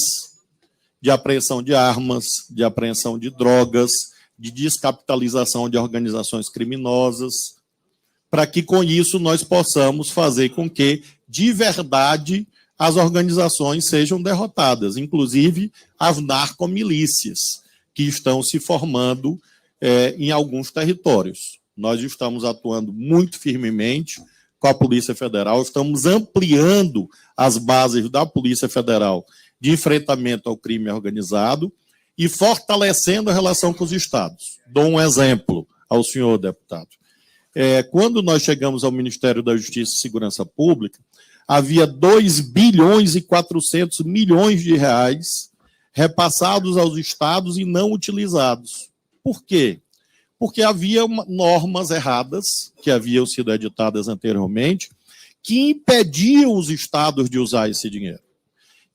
de apreensão de armas, de apreensão de drogas, de descapitalização de organizações criminosas, para que com isso nós possamos fazer com que, de verdade, as organizações sejam derrotadas, inclusive as narcomilícias, que estão se formando em alguns territórios. Nós estamos atuando muito firmemente com a Polícia Federal, estamos ampliando as bases da Polícia Federal de enfrentamento ao crime organizado e fortalecendo a relação com os estados. Dou um exemplo ao senhor deputado. Quando nós chegamos ao Ministério da Justiça e Segurança Pública, havia 2 bilhões e 400 milhões de reais repassados aos estados e não utilizados. Por quê? porque havia normas erradas que haviam sido editadas anteriormente que impediam os estados de usar esse dinheiro.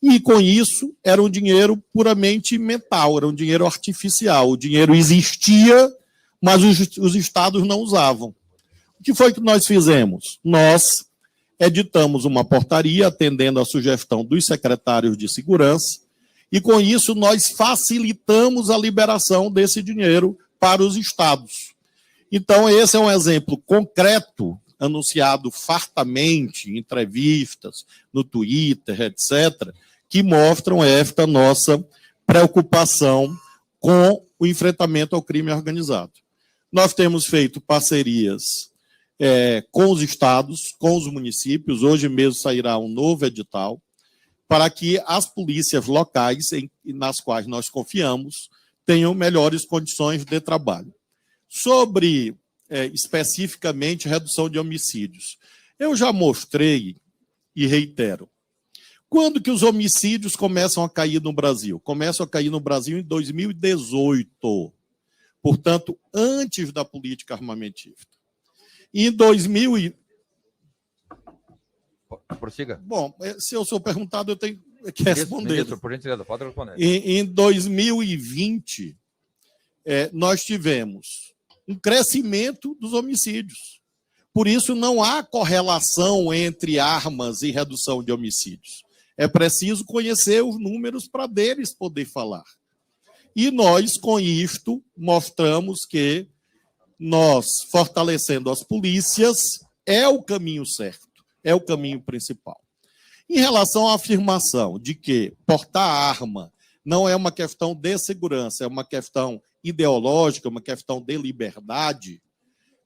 E, com isso, era um dinheiro puramente mental, era um dinheiro artificial. O dinheiro existia, mas os estados não usavam. O que foi que nós fizemos? Nós editamos uma portaria atendendo à sugestão dos secretários de segurança e, com isso, nós facilitamos a liberação desse dinheiro para os estados. Então, esse é um exemplo concreto, anunciado fartamente em entrevistas, no Twitter, etc., que mostram esta nossa preocupação com o enfrentamento ao crime organizado. Nós temos feito parcerias com os estados, com os municípios, hoje mesmo sairá um novo edital, para que as polícias locais, nas quais nós confiamos, tenham melhores condições de trabalho. Sobre, especificamente, redução de homicídios, eu já mostrei e reitero, quando que os homicídios começam a cair no Brasil? Começam a cair no Brasil em 2018, portanto, antes da política armamentista. Em 2000 Prossiga. Bom, se eu sou perguntado, eu tenho que responder. Ministro, por gentileza, pode responder. Em 2020, nós tivemos um crescimento dos homicídios. Por isso, não há correlação entre armas e redução de homicídios. É preciso conhecer os números para deles poder falar. E nós, com isto, mostramos que nós, fortalecendo as polícias, é o caminho certo, é o caminho principal. Em relação à afirmação de que portar arma não é uma questão de segurança, é uma questão ideológica, uma questão de liberdade,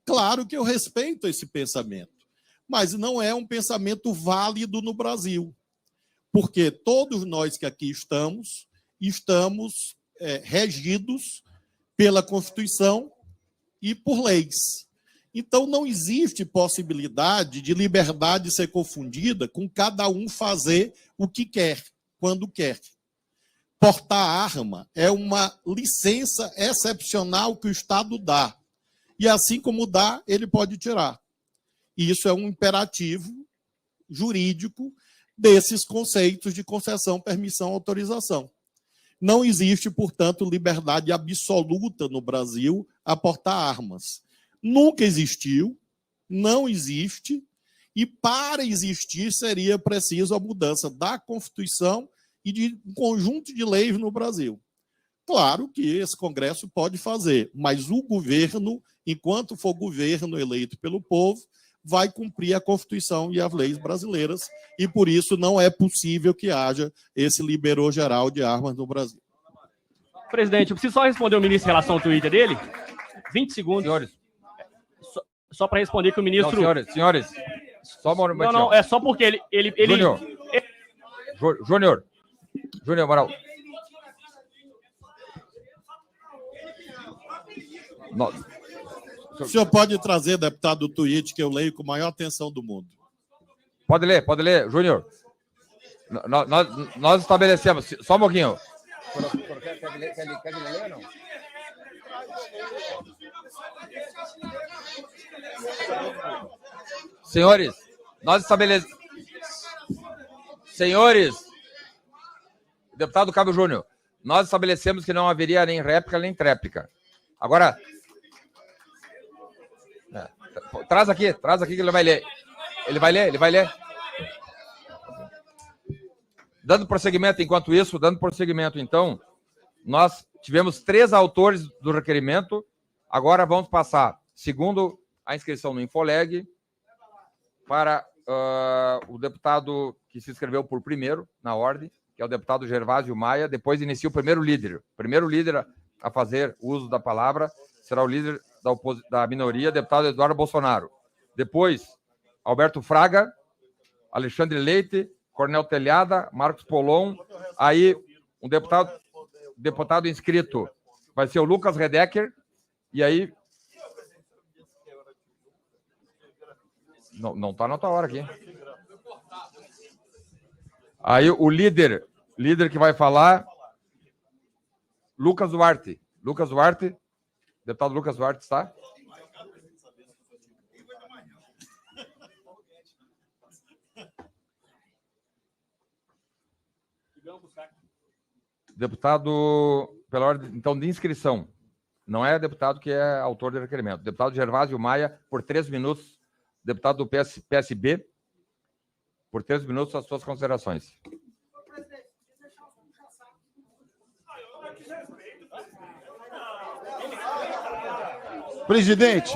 claro que eu respeito esse pensamento, mas não é um pensamento válido no Brasil, porque todos nós que aqui estamos regidos pela Constituição e por leis. Então, não existe possibilidade de liberdade ser confundida com cada um fazer o que quer, quando quer. Portar arma é uma licença excepcional que o Estado dá. E assim como dá, ele pode tirar. E isso é um imperativo jurídico desses conceitos de concessão, permissão, autorização. Não existe, portanto, liberdade absoluta no Brasil a portar armas. Nunca existiu, não existe, e para existir seria preciso a mudança da Constituição e de um conjunto de leis no Brasil. Claro que esse Congresso pode fazer, mas o governo, enquanto for governo eleito pelo povo, vai cumprir a Constituição e as leis brasileiras, e por isso não é possível que haja esse liberou geral de armas no Brasil. Presidente, eu preciso só responder o ministro em relação ao Twitter dele. 20 segundos. Senhores. Só para responder que o ministro... Não, senhores. Só uma hora. Não, é só porque ele... Júnior Amaral. O senhor pode trazer, deputado, o tweet que eu leio com a maior atenção do mundo. Pode ler, Júnior. Nós estabelecemos... Só um pouquinho. Quer ler ou não? Senhores, nós estabelecemos... Senhores, deputado Cabo Júnior, nós estabelecemos que não haveria nem réplica nem tréplica. Agora, traz aqui que ele vai ler. Ele vai ler. Dando prosseguimento, então, nós tivemos 3 autores do requerimento, agora vamos passar, segundo a inscrição no Infoleg, para o deputado que se inscreveu por primeiro, na ordem, que é o deputado Gervásio Maia, depois inicia o primeiro líder. O primeiro líder a fazer uso da palavra será o líder da minoria, deputado Eduardo Bolsonaro. Depois, Alberto Fraga, Alexandre Leite, Cornel Telhada, Marcos Polon, aí um deputado inscrito vai ser o Lucas Redecker, e aí... Não está na tua hora aqui. Aí o líder que vai falar, Lucas Duarte. Deputado Lucas Duarte está? Deputado, pela ordem, então, de inscrição. Não é deputado que é autor do requerimento. Deputado Gervásio Maia, por 3 minutos. Deputado do PSB, por 3 minutos, as suas considerações. Presidente,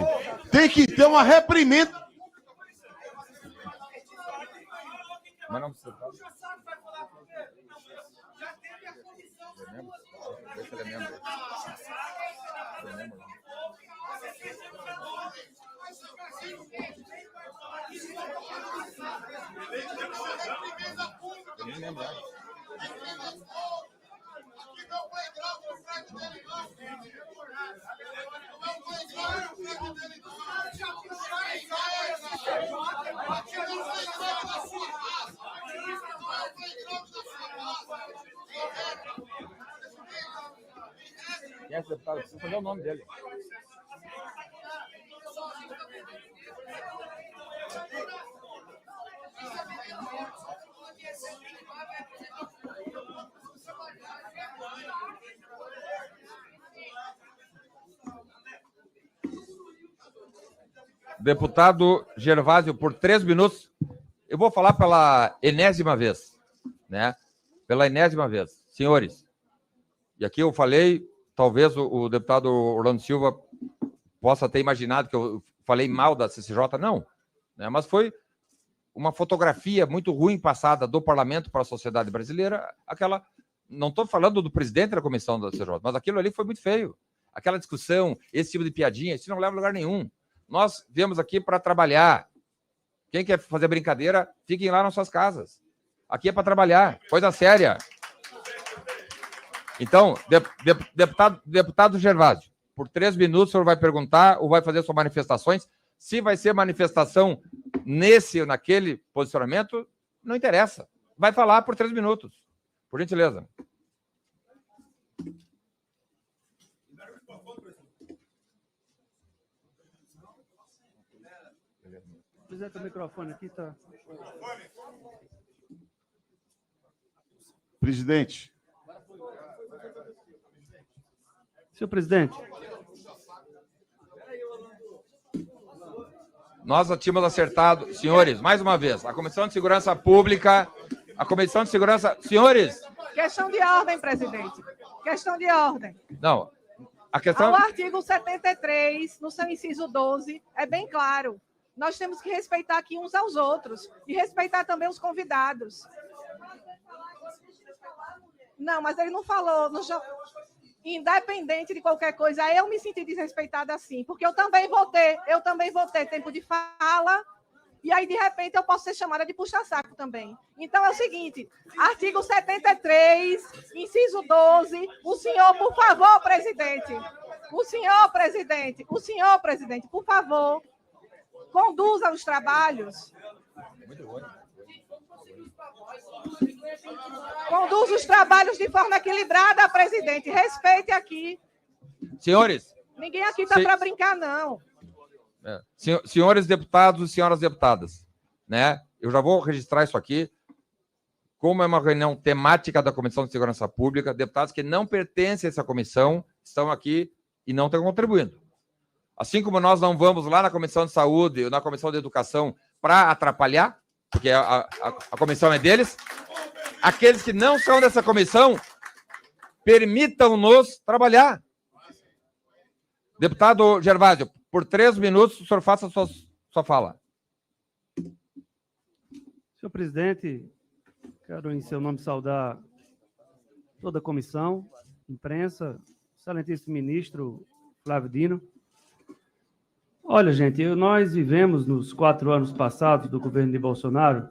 tem que ter uma reprimenda. Mas não precisa. Deputado, preciso saber o nome dele. Deputado Gervásio, por 3 minutos. Eu vou falar pela enésima vez, né? Pela enésima vez. Senhores, e aqui eu falei, talvez o deputado Orlando Silva possa ter imaginado que eu falei mal da CCJ, não, né? Mas foi uma fotografia muito ruim passada do parlamento para a sociedade brasileira, aquela, não estou falando do presidente da comissão da CCJ, mas aquilo ali foi muito feio. Aquela discussão, esse tipo de piadinha, isso não leva a lugar nenhum. Nós viemos aqui para trabalhar. Quem quer fazer brincadeira, fiquem lá nas suas casas. Aqui é para trabalhar, coisa séria. Então, deputado Gervásio, por 3 minutos o senhor vai perguntar ou vai fazer suas manifestações. Se vai ser manifestação nesse ou naquele posicionamento, não interessa. Vai falar por 3 minutos. Por gentileza. Presidente, o microfone aqui está. Presidente. Senhor presidente. Nós tínhamos acertado, senhores, mais uma vez, a Comissão de Segurança Pública, a Comissão de Segurança... Senhores... Questão de ordem, presidente. Questão de ordem. Não, a questão... O artigo 73, no seu inciso 12, é bem claro. Nós temos que respeitar aqui uns aos outros e respeitar também os convidados. Não, mas ele não falou. Independente de qualquer coisa, eu me senti desrespeitada assim, porque eu também vou ter tempo de fala, e aí, de repente, eu posso ser chamada de puxa-saco também. Então, é o seguinte, artigo 73, inciso 12, o senhor, por favor, presidente, por favor, conduza os trabalhos. Conduza os trabalhos de forma equilibrada, presidente. Respeite aqui. Senhores... Ninguém aqui está para brincar, não. Senhores deputados e senhoras deputadas, né? Eu já vou registrar isso aqui. Como é uma reunião temática da Comissão de Segurança Pública, deputados que não pertencem a essa comissão estão aqui e não estão contribuindo. Assim como nós não vamos lá na Comissão de Saúde ou na Comissão de Educação para atrapalhar, porque a comissão é deles, aqueles que não são dessa comissão, permitam-nos trabalhar. Deputado Gervásio, por 3 minutos, o senhor faça a sua fala. Senhor presidente, quero em seu nome saudar toda a comissão, imprensa, excelentíssimo ministro Flávio Dino. Olha, gente, nós vivemos nos 4 anos passados do governo de Bolsonaro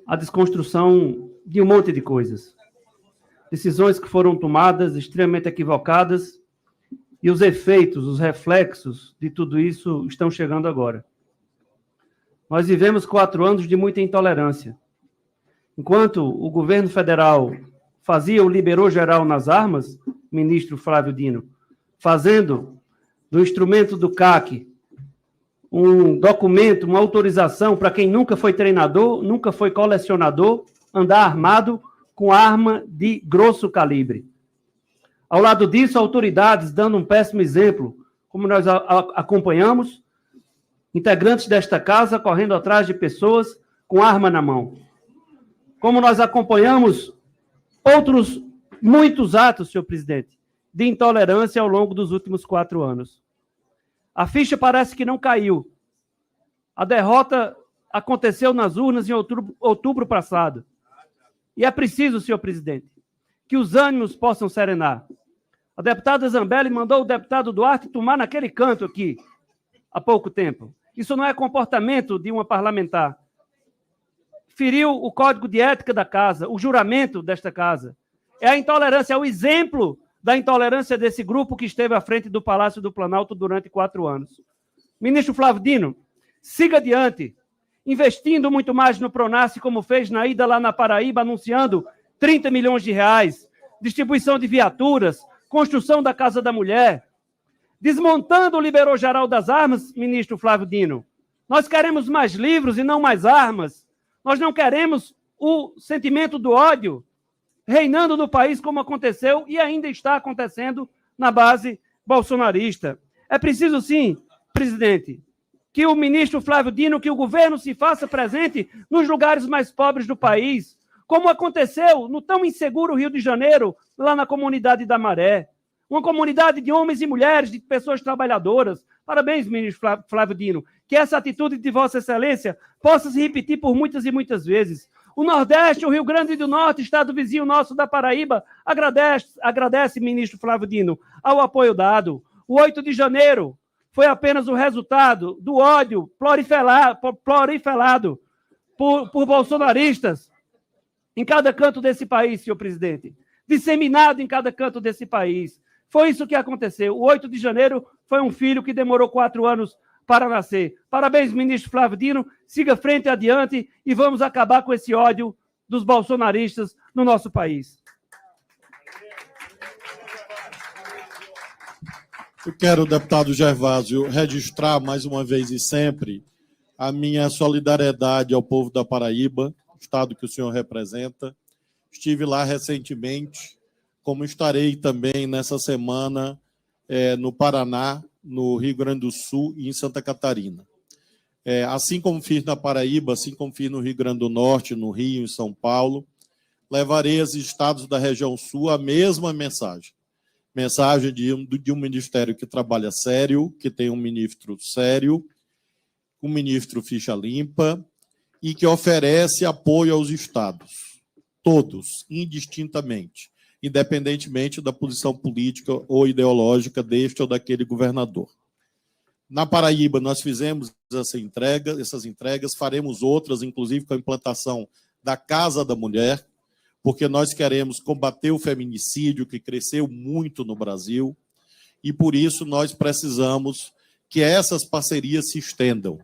a desconstrução de um monte de coisas. Decisões que foram tomadas extremamente equivocadas e os efeitos, os reflexos de tudo isso estão chegando agora. Nós vivemos 4 anos de muita intolerância. Enquanto o governo federal fazia o liberou geral nas armas, ministro Flávio Dino, fazendo do instrumento do CAC um documento, uma autorização para quem nunca foi treinador, nunca foi colecionador, andar armado com arma de grosso calibre. Ao lado disso, autoridades dando um péssimo exemplo, como nós acompanhamos, integrantes desta casa correndo atrás de pessoas com arma na mão. Como nós acompanhamos outros muitos atos, senhor presidente, de intolerância ao longo dos últimos 4 anos. A ficha parece que não caiu. A derrota aconteceu nas urnas em outubro passado. E é preciso, senhor presidente, que os ânimos possam serenar. A deputada Zambelli mandou o deputado Duarte tomar naquele canto aqui, há pouco tempo. Isso não é comportamento de uma parlamentar. Feriu o código de ética da casa, o juramento desta casa. É a intolerância, é o exemplo da intolerância desse grupo que esteve à frente do Palácio do Planalto durante 4 anos. Ministro Flávio Dino, siga adiante, investindo muito mais no Pronace, como fez na ida lá na Paraíba, anunciando 30 milhões de reais, distribuição de viaturas, construção da Casa da Mulher, desmontando o Liberou-Geral das Armas, ministro Flávio Dino. Nós queremos mais livros e não mais armas. Nós não queremos o sentimento do ódio reinando no país, como aconteceu e ainda está acontecendo na base bolsonarista. É preciso, sim, presidente, que o ministro Flávio Dino, que o governo se faça presente nos lugares mais pobres do país, como aconteceu no tão inseguro Rio de Janeiro, lá na comunidade da Maré. Uma comunidade de homens e mulheres, de pessoas trabalhadoras. Parabéns, ministro Flávio Dino. Que essa atitude de Vossa Excelência possa se repetir por muitas e muitas vezes. O Nordeste, o Rio Grande do Norte, estado vizinho nosso da Paraíba, agradece, ministro Flávio Dino, ao apoio dado. O 8 de janeiro foi apenas o resultado do ódio proliferado por bolsonaristas em cada canto desse país, senhor presidente. Disseminado em cada canto desse país. Foi isso que aconteceu. O 8 de janeiro foi um filho que demorou 4 anos para nascer. Parabéns, ministro Flávio Dino. Siga frente adiante e vamos acabar com esse ódio dos bolsonaristas no nosso país. Eu quero, deputado Gervásio, registrar mais uma vez e sempre a minha solidariedade ao povo da Paraíba, estado que o senhor representa. Estive lá recentemente, como estarei também nessa semana no Paraná, no Rio Grande do Sul e em Santa Catarina. Assim como fiz na Paraíba, assim como fiz no Rio Grande do Norte, no Rio, em São Paulo, levarei aos estados da região sul a mesma mensagem. Mensagem de um ministério que trabalha sério, que tem um ministro sério, um ministro ficha limpa e que oferece apoio aos estados, todos, indistintamente, independentemente da posição política ou ideológica deste ou daquele governador. Na Paraíba, nós fizemos essas entregas, faremos outras, inclusive com a implantação da Casa da Mulher, porque nós queremos combater o feminicídio, que cresceu muito no Brasil, e por isso nós precisamos que essas parcerias se estendam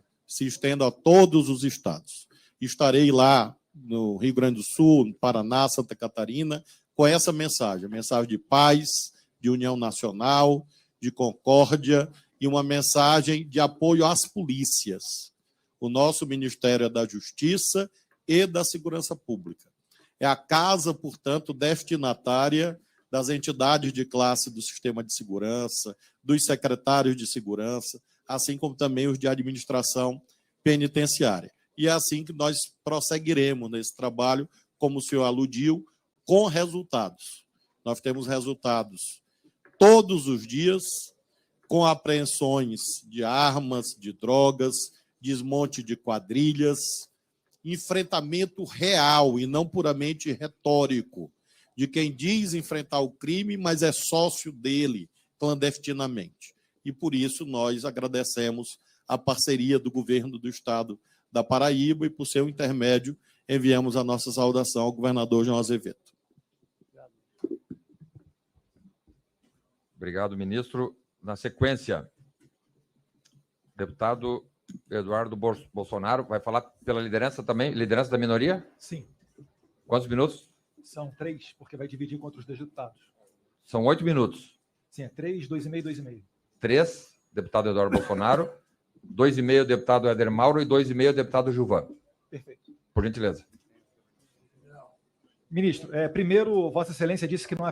a todos os estados. Estarei lá no Rio Grande do Sul, no Paraná, Santa Catarina, com essa mensagem, mensagem de paz, de união nacional, de concórdia e uma mensagem de apoio às polícias. O nosso Ministério é da Justiça e da Segurança Pública. É a casa, portanto, destinatária das entidades de classe do sistema de segurança, dos secretários de segurança, assim como também os de administração penitenciária. E é assim que nós prosseguiremos nesse trabalho, como o senhor aludiu, com resultados. Nós temos resultados todos os dias, com apreensões de armas, de drogas, desmonte de quadrilhas, enfrentamento real e não puramente retórico, de quem diz enfrentar o crime, mas é sócio dele, clandestinamente. E por isso nós agradecemos a parceria do governo do estado da Paraíba e, por seu intermédio, enviamos a nossa saudação ao governador João Azevedo. Obrigado, ministro. Na sequência, deputado Eduardo Bolsonaro vai falar pela liderança também, liderança da minoria? Sim. Quantos minutos? São 3, porque vai dividir com outros 2 deputados. São 8 minutos. Sim, é 3, 2,5, 2,5. 3, deputado Eduardo Bolsonaro. 2,5, deputado Éder Mauro. E 2,5, deputado Gilvan. Perfeito. Por gentileza. Ministro, primeiro, Vossa Excelência disse que não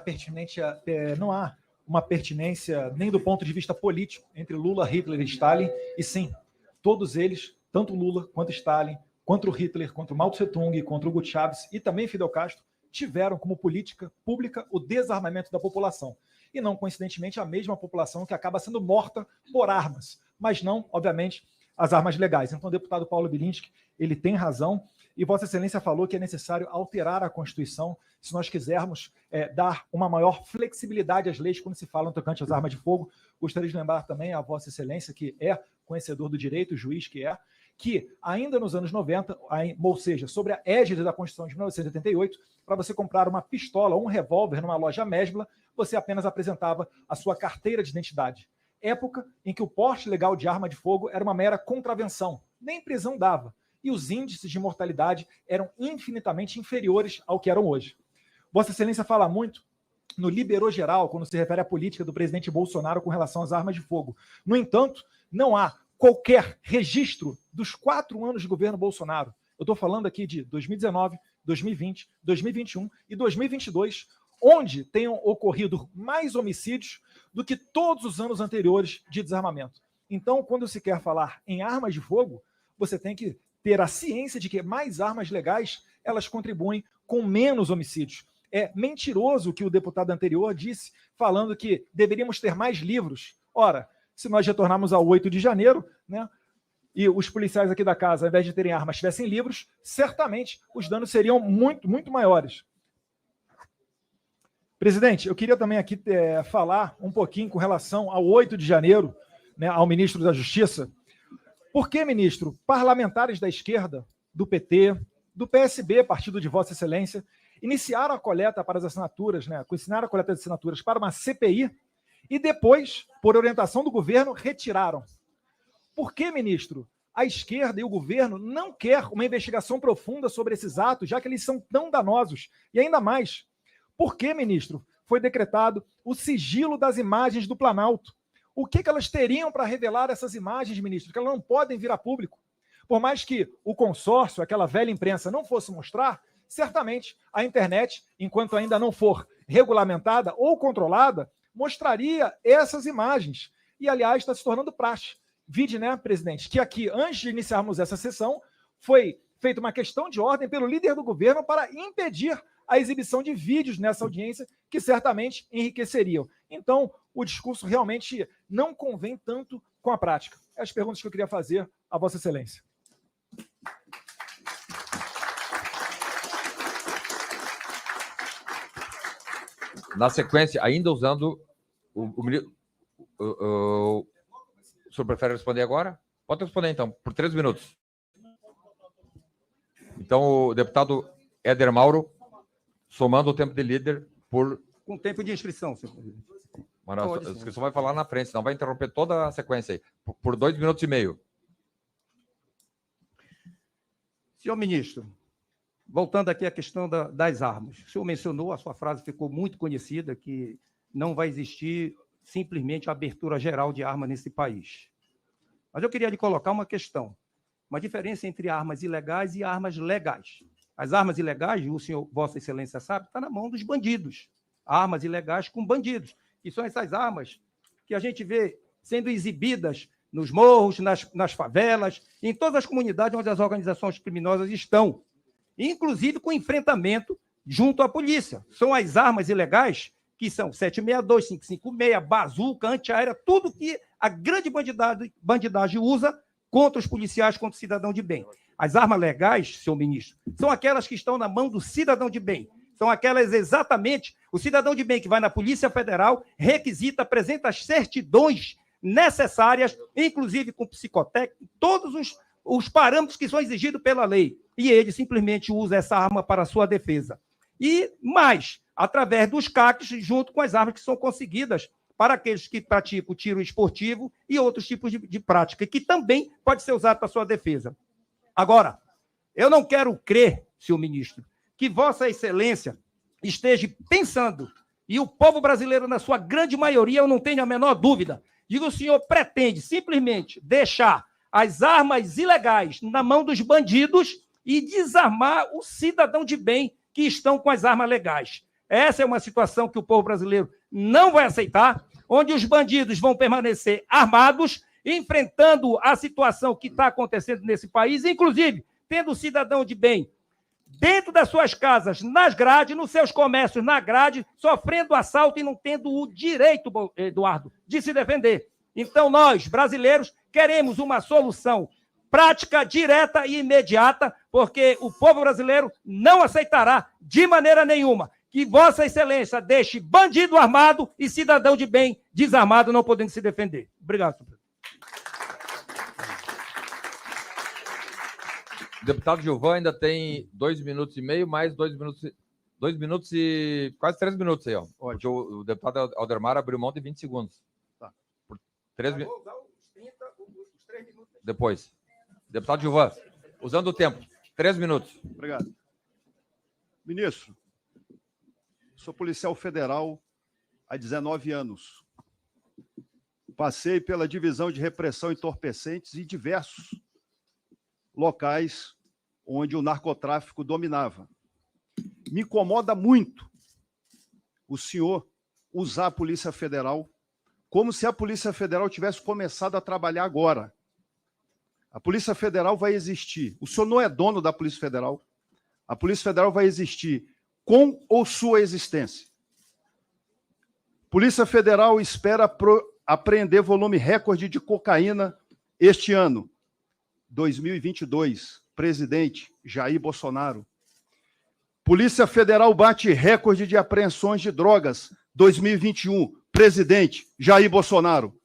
há uma pertinência nem do ponto de vista político entre Lula, Hitler e Stalin, e sim, todos eles, tanto Lula quanto Stalin, quanto Hitler, quanto Mao Tse-tung, contra Hugo Chávez e também Fidel Castro, tiveram como política pública o desarmamento da população. E não, coincidentemente, a mesma população que acaba sendo morta por armas, mas não, obviamente, as armas legais. Então, o deputado Paulo Bilinski, ele tem razão, e Vossa Excelência falou que é necessário alterar a Constituição se nós quisermos dar uma maior flexibilidade às leis quando se fala no tocante às armas de fogo. Gostaria de lembrar também a Vossa Excelência, que é conhecedor do direito, juiz que ainda nos anos 90, ou seja, sobre a égide da Constituição de 1988, para você comprar uma pistola ou um revólver numa loja mesbla, você apenas apresentava a sua carteira de identidade. Época em que o porte legal de arma de fogo era uma mera contravenção, nem prisão dava, e os índices de mortalidade eram infinitamente inferiores ao que eram hoje. Vossa Excelência fala muito no liberou geral, quando se refere à política do presidente Bolsonaro com relação às armas de fogo. No entanto, não há qualquer registro dos 4 anos de governo Bolsonaro. Eu estou falando aqui de 2019, 2020, 2021 e 2022, onde tenham ocorrido mais homicídios do que todos os anos anteriores de desarmamento. Então, quando se quer falar em armas de fogo, você tem que ter a ciência de que mais armas legais, elas contribuem com menos homicídios. É mentiroso o que o deputado anterior disse, falando que deveríamos ter mais livros. Ora, se nós retornarmos ao 8 de janeiro, né, e os policiais aqui da casa, ao invés de terem armas, tivessem livros, certamente os danos seriam muito, muito maiores. Presidente, eu queria também aqui falar um pouquinho com relação ao 8 de janeiro, né, ao ministro da Justiça. Por que, ministro, parlamentares da esquerda, do PT, do PSB, partido de Vossa Excelência, iniciaram a coleta para as assinaturas, né, iniciaram a coleta de assinaturas para uma CPI e depois, por orientação do governo, retiraram? Por que, ministro, a esquerda e o governo não quer uma investigação profunda sobre esses atos, já que eles são tão danosos? E ainda mais, por que, ministro, foi decretado o sigilo das imagens do Planalto? O que elas teriam para revelar essas imagens, ministro, que elas não podem vir a público? Por mais que o consórcio, aquela velha imprensa, não fosse mostrar, certamente a internet, enquanto ainda não for regulamentada ou controlada, mostraria essas imagens. E, aliás, está se tornando praxe. Vide, né, presidente, que aqui, antes de iniciarmos essa sessão, foi feita uma questão de ordem pelo líder do governo para impedir a exibição de vídeos nessa audiência, que certamente enriqueceriam. Então, o discurso realmente não convém tanto com a prática. As perguntas que eu queria fazer a Vossa Excelência. Na sequência, ainda usando o senhor prefere responder agora? Pode responder, então, por 3 minutos. Então, o deputado Éder Mauro, somando o tempo de líder por... Com tempo de inscrição, senhor presidente. Mas a inscrição vai falar na frente, senão vai interromper toda a sequência aí. Por 2 minutos e meio. Senhor ministro, voltando aqui à questão das armas. O senhor mencionou, a sua frase ficou muito conhecida, que não vai existir simplesmente a abertura geral de armas nesse país. Mas eu queria lhe colocar uma questão, uma diferença entre armas ilegais e armas legais. As armas ilegais, o senhor, Vossa Excelência sabe, está na mão dos bandidos. Armas ilegais com bandidos, que são essas armas que a gente vê sendo exibidas nos morros, nas favelas, em todas as comunidades onde as organizações criminosas estão, inclusive com enfrentamento junto à polícia. São as armas ilegais que são 762, 556, bazuca, antiaérea, tudo que a grande bandidagem usa contra os policiais, contra o cidadão de bem. As armas legais, senhor ministro, são aquelas que estão na mão do cidadão de bem. São aquelas exatamente, o cidadão de bem que vai na Polícia Federal, requisita, apresenta as certidões necessárias, inclusive com psicotécnico, todos os parâmetros que são exigidos pela lei. E ele simplesmente usa essa arma para a sua defesa. E mais, através dos CACs, junto com as armas que são conseguidas para aqueles que praticam tiro esportivo e outros tipos de prática, que também pode ser usado para a sua defesa. Agora, eu não quero crer, senhor ministro, que Vossa Excelência esteja pensando E o povo brasileiro, na sua grande maioria, eu não tenho a menor dúvida, digo, o senhor pretende simplesmente deixar as armas ilegais na mão dos bandidos e desarmar o cidadão de bem que estão com as armas legais. Essa é uma situação que o povo brasileiro não vai aceitar, onde os bandidos vão permanecer armados, enfrentando a situação que está acontecendo nesse país, inclusive tendo o cidadão de bem dentro das suas casas, nas grades, nos seus comércios, na grade, sofrendo assalto e não tendo o direito, Eduardo, de se defender. Então, nós, brasileiros, queremos uma solução prática, direta e imediata, porque o povo brasileiro não aceitará de maneira nenhuma que Vossa Excelência deixe bandido armado e cidadão de bem desarmado, não podendo se defender. Obrigado, senhor presidente. O deputado Gilvan ainda tem 2 minutos e meio, mais 2 minutos e quase 3 minutos aí, ó. Porque o deputado Aldemar abriu mão de 20 segundos. Tá. Por 3 minutos. Depois. Deputado Gilvan, usando o tempo, 3 minutos. Obrigado. Ministro, sou policial federal há 19 anos. Passei pela divisão de repressão entorpecentes em diversos locais onde o narcotráfico dominava. Me incomoda muito o senhor usar a Polícia Federal como se a Polícia Federal tivesse começado a trabalhar agora. A Polícia Federal vai existir. O senhor não é dono da Polícia Federal. A Polícia Federal vai existir com ou sua existência. Polícia Federal espera apreender volume recorde de cocaína este ano, 2022. Presidente Jair Bolsonaro. Polícia Federal bate recorde de apreensões de drogas, 2021. Presidente Jair Bolsonaro.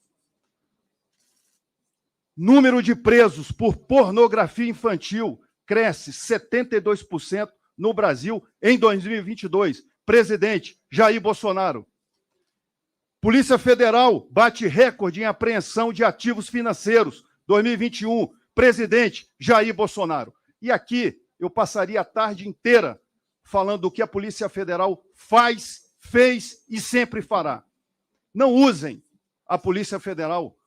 Número de presos por pornografia infantil cresce 72% no Brasil em 2022. Presidente Jair Bolsonaro. Polícia Federal bate recorde em apreensão de ativos financeiros, 2021. Presidente Jair Bolsonaro. E aqui eu passaria a tarde inteira falando do que a Polícia Federal faz, fez e sempre fará. Não usem a Polícia Federal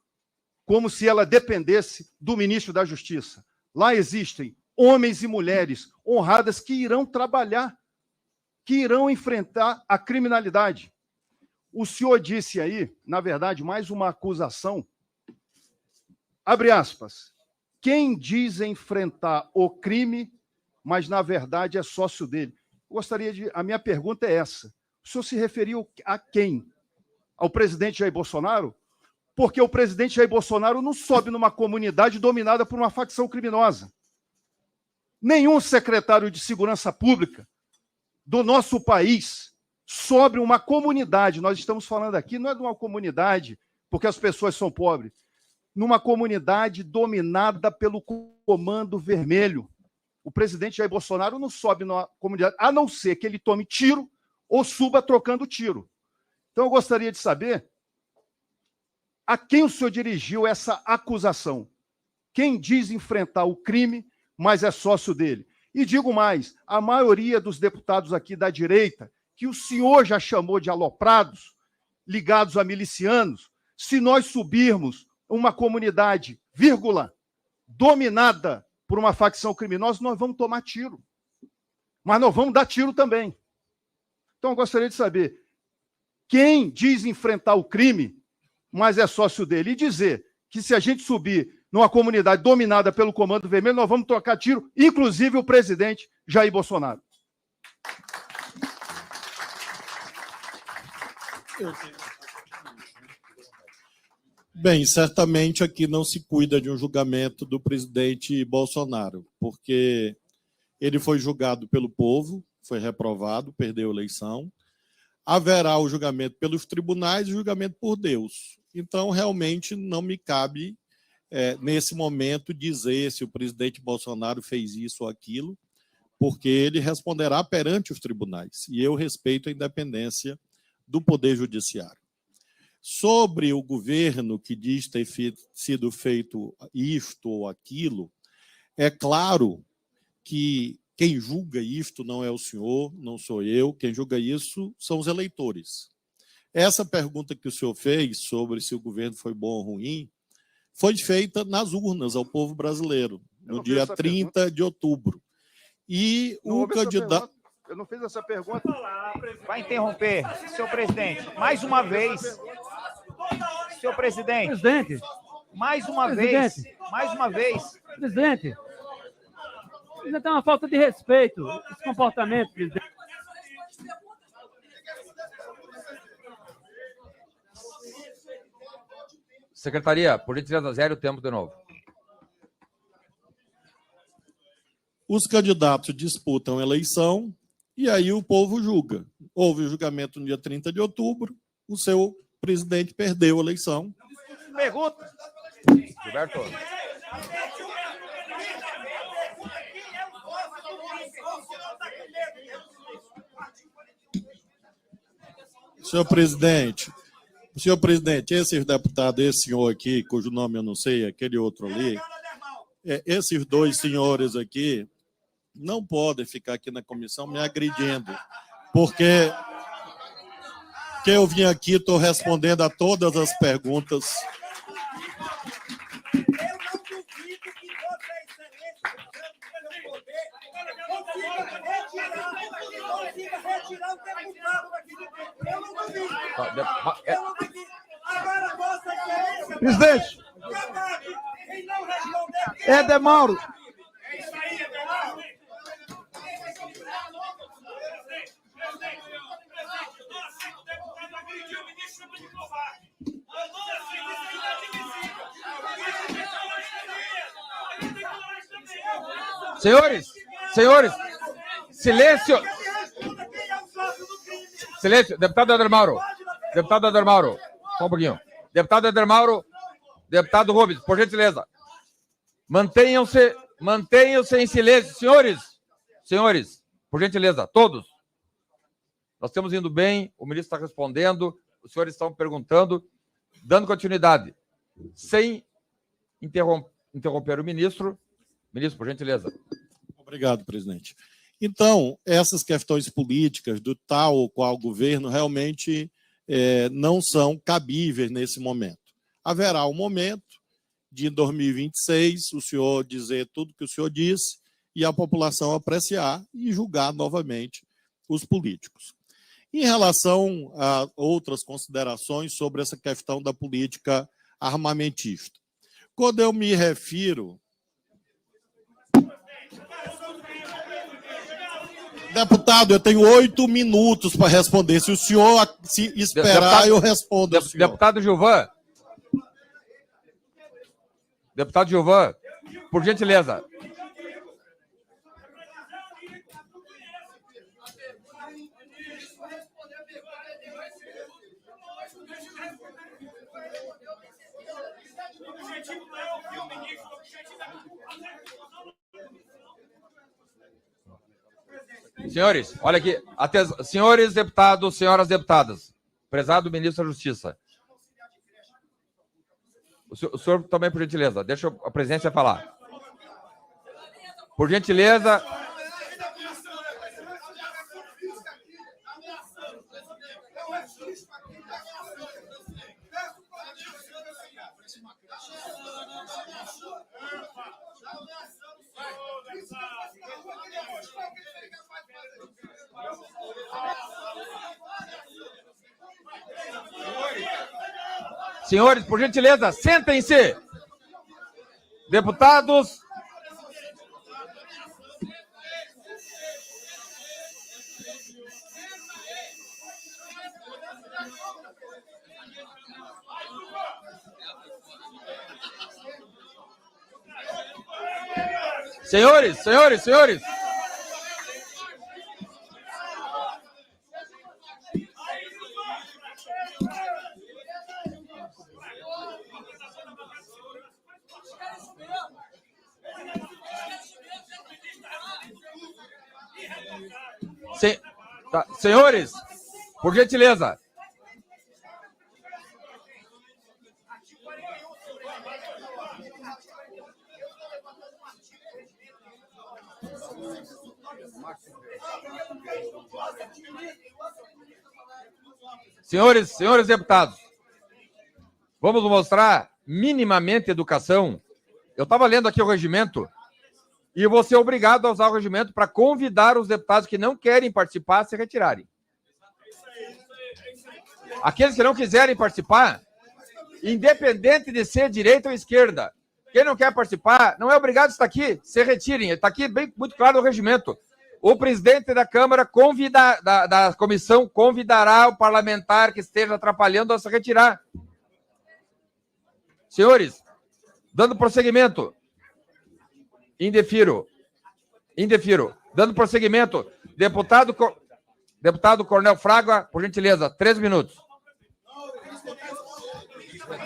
como se ela dependesse do ministro da Justiça. Lá existem homens e mulheres honradas que irão trabalhar, que irão enfrentar a criminalidade. O senhor disse aí, na verdade, mais uma acusação. Abre aspas. Quem diz enfrentar o crime, mas na verdade é sócio dele. A minha pergunta é essa. O senhor se referiu a quem? Ao presidente Jair Bolsonaro? Porque o presidente Jair Bolsonaro não sobe numa comunidade dominada por uma facção criminosa. Nenhum secretário de segurança pública do nosso país sobe uma comunidade. Nós estamos falando aqui, não é de uma comunidade porque as pessoas são pobres, numa comunidade dominada pelo Comando Vermelho. O presidente Jair Bolsonaro não sobe numa comunidade, a não ser que ele tome tiro ou suba trocando tiro. Então, eu gostaria de saber a quem o senhor dirigiu essa acusação. Quem diz enfrentar o crime, mas é sócio dele. E digo mais, a maioria dos deputados aqui da direita, que o senhor já chamou de aloprados, ligados a milicianos, se nós subirmos uma comunidade, vírgula, dominada por uma facção criminosa, nós vamos tomar tiro. Mas nós vamos dar tiro também. Então, eu gostaria de saber quem diz enfrentar o crime, mas é sócio dele, e dizer que se a gente subir numa comunidade dominada pelo Comando Vermelho, nós vamos trocar tiro, inclusive o presidente Jair Bolsonaro. Bem, certamente aqui não se cuida de um julgamento do presidente Bolsonaro, porque ele foi julgado pelo povo, foi reprovado, perdeu a eleição. Haverá o julgamento pelos tribunais e o julgamento por Deus. Então, realmente, não me cabe, nesse momento, dizer se o presidente Bolsonaro fez isso ou aquilo, porque ele responderá perante os tribunais. E eu respeito a independência do Poder Judiciário. Sobre o governo que diz ter sido feito isto ou aquilo, é claro que Quem julga isto não é o senhor, não sou eu. Quem julga isso são os eleitores. Essa pergunta que o senhor fez sobre se o governo foi bom ou ruim foi feita nas urnas ao povo brasileiro, no dia 30 de outubro. E o candidato... Eu não fiz essa pergunta. Vai interromper, senhor presidente. Mais uma vez. Senhor presidente. Presidente. Mais uma Presidente. vez. Mais uma vez. Presidente. Presidente, é uma falta de respeito esse comportamento, presidente. Secretaria, por gentileza, zero o tempo de novo. Os candidatos disputam eleição e aí o povo julga. Houve o julgamento no dia 30 de outubro, o seu presidente perdeu a eleição. Pergunta. Gilberto. Senhor presidente, esses deputados, esse senhor aqui, cujo nome eu não sei, aquele outro ali, esses dois senhores aqui não podem ficar aqui na comissão me agredindo, porque eu vim aqui, estou respondendo a todas as perguntas. Presidente. Edemauro. Senhores, silêncio. Silêncio, deputado Edemauro, só um pouquinho. Deputado Edemauro, deputado Rubens, por gentileza. Mantenham-se em silêncio. Senhores, por gentileza, todos. Nós estamos indo bem, o ministro está respondendo, os senhores estão perguntando, dando continuidade, sem interromper o ministro. Ministro, por gentileza. Obrigado, presidente. Então, essas questões políticas do tal ou qual governo realmente não são cabíveis nesse momento. Haverá um momento de, em 2026, o senhor dizer tudo que o senhor disse e a população apreciar e julgar novamente os políticos. Em relação a outras considerações sobre essa questão da política armamentista, quando eu me refiro... Deputado, eu tenho 8 minutos para responder. Se o senhor se esperar, eu respondo ao senhor. Deputado Gilvan, por gentileza. Senhores, olha aqui. Senhores deputados, senhoras deputadas, prezado ministro da Justiça. O senhor também, por gentileza, deixa a presidência falar. Por gentileza. Senhores, por gentileza, sentem-se. Deputados. Senhores. Senhores, por gentileza. Senhores deputados, vamos mostrar minimamente educação. Eu estava lendo aqui o regimento e vou ser obrigado a usar o regimento para convidar os deputados que não querem participar a se retirarem. Aqueles que não quiserem participar, independente de ser direita ou esquerda, quem não quer participar não é obrigado a estar aqui, se retirem. Está aqui bem, muito claro no regimento. O presidente da Câmara da comissão convidará o parlamentar que esteja atrapalhando a se retirar. Senhores, dando prosseguimento. Indefiro. Dando prosseguimento. Deputado Coronel Fraga, por gentileza, 3 minutos.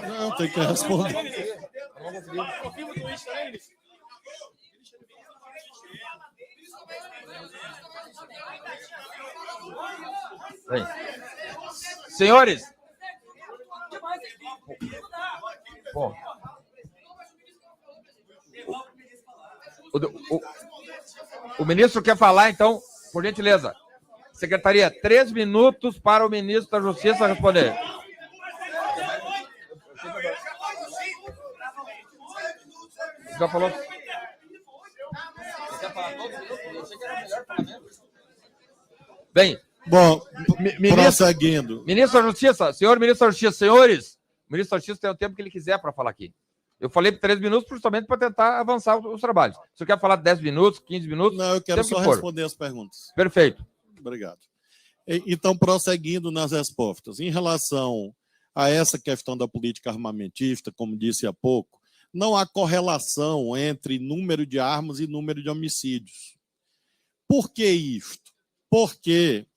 Não, tem que responder. Bem. Senhores. Bom. O ministro quer falar, então, por gentileza. Secretaria, 3 minutos para o ministro da Justiça responder. Já falou? Bem, bom, prosseguindo. Ministro da Justiça, senhor ministro da Justiça, senhores, o ministro da Justiça tem o tempo que ele quiser para falar aqui. Eu falei 3 minutos justamente para tentar avançar os trabalhos. Se você quer falar 10 minutos, 15 minutos... Não, eu quero só responder as perguntas. Perfeito. Obrigado. Então, prosseguindo nas respostas. Em relação a essa questão da política armamentista, como disse há pouco, não há correlação entre número de armas e número de homicídios. Por que isto? Porque,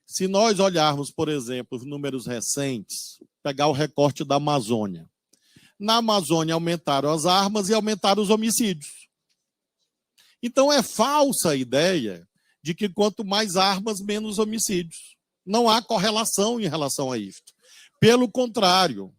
se nós olharmos, por exemplo, os números recentes, pegar o recorte da Amazônia. Na Amazônia aumentaram as armas e aumentaram os homicídios. Então é falsa a ideia de que quanto mais armas, menos homicídios. Não há correlação em relação a isto. Pelo contrário,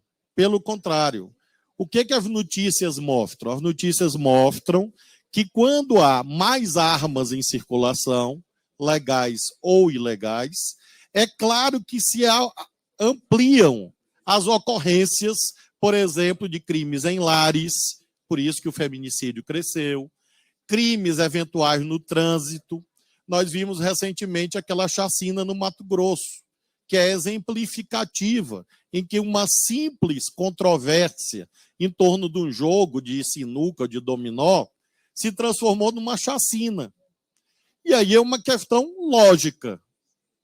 o que as notícias mostram? As notícias mostram que quando há mais armas em circulação, legais ou ilegais, é claro que se ampliam as ocorrências, por exemplo, de crimes em lares, por isso que o feminicídio cresceu, crimes eventuais no trânsito. Nós vimos recentemente aquela chacina no Mato Grosso, que é exemplificativa, em que uma simples controvérsia em torno de um jogo de sinuca, de dominó, se transformou numa chacina. E aí é uma questão lógica,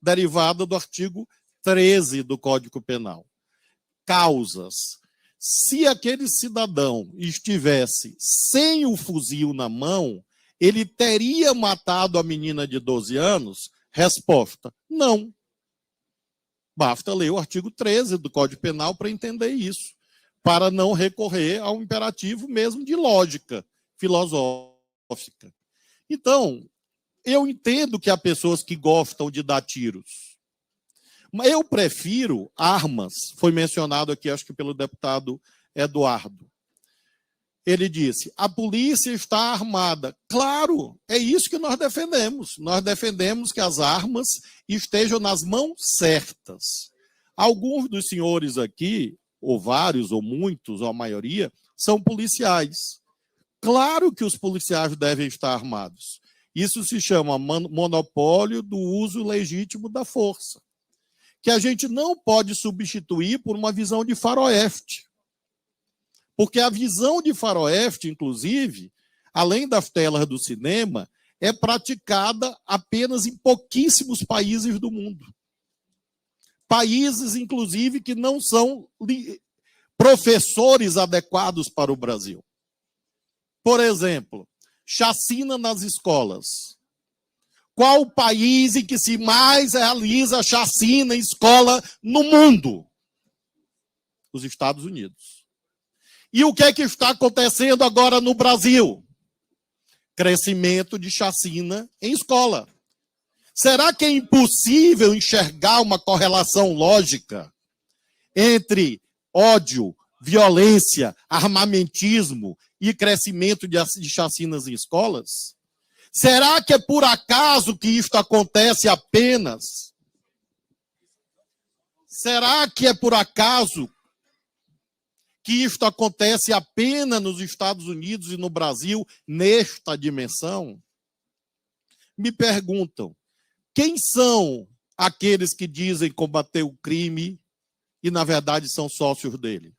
derivada do artigo 13 do Código Penal. Causas. Se aquele cidadão estivesse sem o fuzil na mão, ele teria matado a menina de 12 anos? Resposta, não. Basta ler o artigo 13 do Código Penal para entender isso, para não recorrer ao imperativo mesmo de lógica filosófica. Então, eu entendo que há pessoas que gostam de dar tiros, mas eu prefiro armas. Foi mencionado aqui, acho que pelo deputado Eduardo. Ele disse, a polícia está armada. Claro, é isso que nós defendemos. Nós defendemos que as armas estejam nas mãos certas. Alguns dos senhores aqui, ou vários, ou muitos, ou a maioria, são policiais. Claro que os policiais devem estar armados. Isso se chama monopólio do uso legítimo da força, que a gente não pode substituir por uma visão de faroeste. Porque a visão de faroeste, inclusive, além das telas do cinema, é praticada apenas em pouquíssimos países do mundo. Países, inclusive, que não são professores adequados para o Brasil. Por exemplo, chacina nas escolas. Qual o país em que se mais realiza chacina em escola no mundo? Os Estados Unidos. E o que é que está acontecendo agora no Brasil? Crescimento de chacina em escola. Será que é impossível enxergar uma correlação lógica entre ódio, violência, armamentismo e crescimento de chacinas em escolas? Será que é por acaso que isto acontece apenas? Será que é por acaso que isto acontece apenas nos Estados Unidos e no Brasil, nesta dimensão? Me perguntam, quem são aqueles que dizem combater o crime e, na verdade, são sócios dele?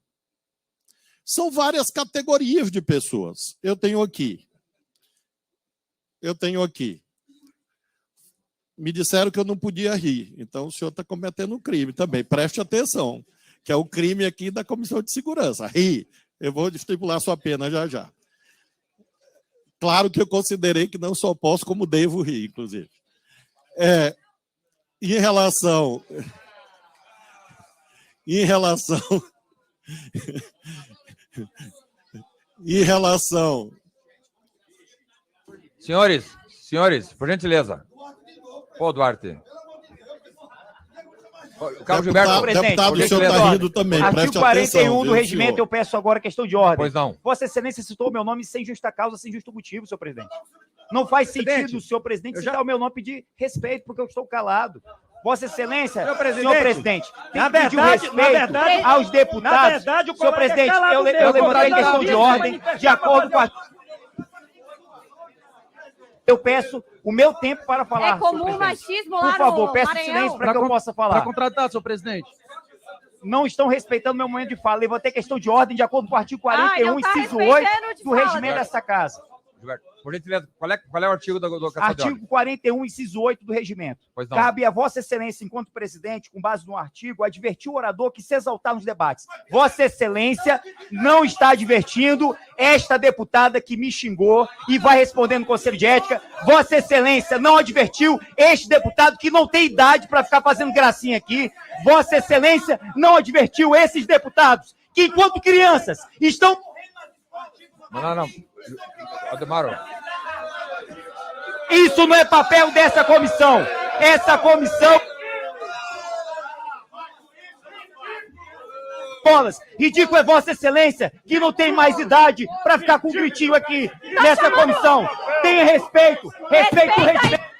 São várias categorias de pessoas. Eu tenho aqui. Me disseram que eu não podia rir, então o senhor está cometendo um crime também. Preste atenção, que é o crime aqui da Comissão de Segurança. Ri. Eu vou estipular sua pena já já. Claro que eu considerei que não só posso, como devo rir, inclusive. Em relação... Senhores, por gentileza. Pô, Duarte. Carlos Gilberto, deputado, o senhor está rindo também. Artigo 41 do regimento, senhor? eu peço agora questão de ordem. Pois não. Vossa Excelência citou meu nome sem justa causa, sem justo motivo, senhor presidente. Não faz sentido o senhor presidente citar o meu nome e pedir respeito, porque eu estou calado. Vossa Excelência, senhor presidente, tem que pedir respeito aos deputados. Na verdade, o senhor colega presidente, calado eu mesmo. levantei questão de ordem, de acordo com a... Eu peço o meu tempo para falar. É comum machismo lá. Por favor, no peço Maranhão. silêncio para que eu possa falar. Para contratar, senhor presidente. Não estão respeitando meu momento de fala. Levantei questão de ordem de acordo com o artigo 41, inciso 8 do regimento dessa casa. Gilberto, por gentileza, qual é o artigo da Caça de Ordem? Artigo 41, inciso 8 do regimento. Pois não. Cabe a Vossa Excelência, enquanto presidente, com base no artigo, advertir o orador que se exaltar nos debates. Vossa Excelência não está advertindo esta deputada que me xingou e vai responder no Conselho de Ética. Vossa Excelência não advertiu este deputado que não tem idade para ficar fazendo gracinha aqui. Vossa Excelência não advertiu esses deputados que, enquanto crianças, estão... Não. Ademaro. Isso não é papel dessa comissão. Essa comissão... Ridículo é Vossa Excelência, que não tem mais idade para ficar com um gritinho aqui nessa comissão. Tenha respeito. Respeito o regimento.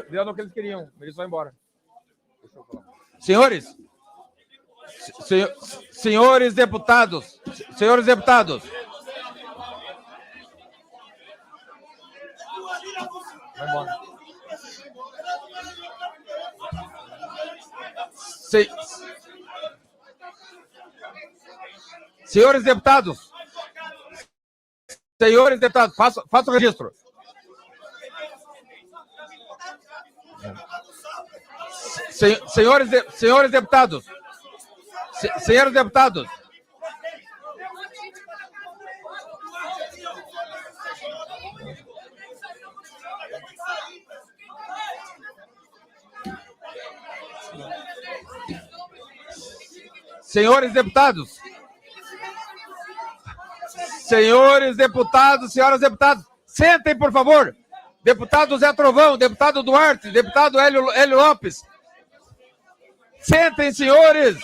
Deu no que eles queriam. Eles vão embora. Senhores deputados. Vai embora. Senhores deputados, faça o registro. Senhores deputados. Senhores deputados. Senhores deputados. Senhoras deputadas, sentem, por favor. Deputado Zé Trovão, deputado Duarte, deputado Hélio Lopes. Sentem, senhores.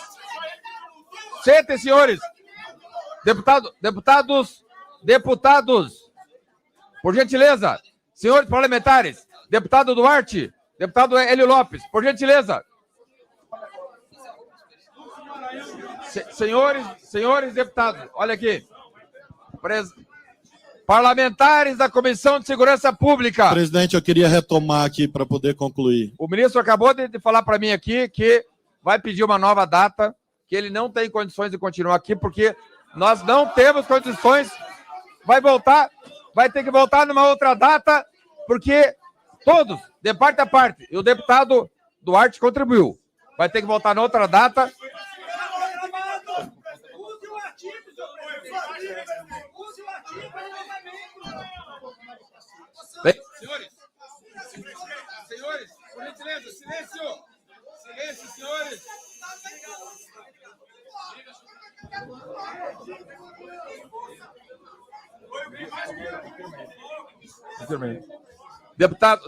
Deputados. Por gentileza. Senhores parlamentares. Deputado Duarte, deputado Hélio Lopes, por gentileza. Senhores deputados, olha aqui. Parlamentares da Comissão de Segurança Pública. Presidente, eu queria retomar aqui para poder concluir. O ministro acabou de falar para mim aqui que vai pedir uma nova data, que ele não tem condições de continuar aqui, porque nós não temos condições. Vai ter que voltar numa outra data, porque todos, de parte a parte, e o deputado Duarte contribuiu. Vai ter que voltar na outra data. Use o artigo, senhor presidente. Use o artigo.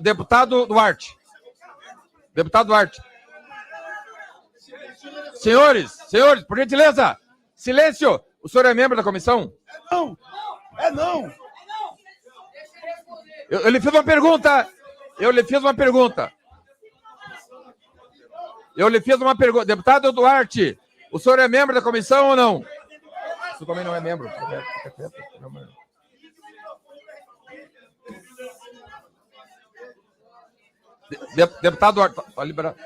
Deputado Duarte. Deputado Duarte. Senhores, por gentileza, silêncio. O senhor é membro da comissão? Não, não. Eu lhe fiz uma pergunta. Deputado Duarte, o senhor é membro da comissão ou não? O senhor também não é membro. Deputado Duarte, está liberado.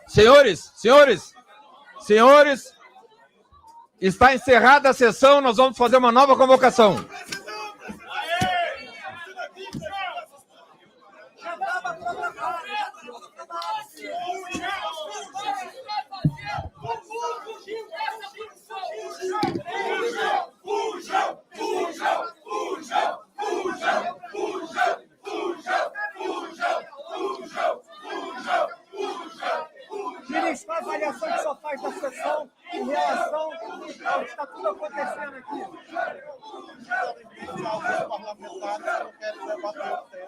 Senhores, está encerrada a sessão, nós vamos fazer uma nova convocação. Ministro, a avaliação que o senhor faz da sessão em relação ao que está tudo acontecendo aqui. Alguns parlamentares não querem debater o tema.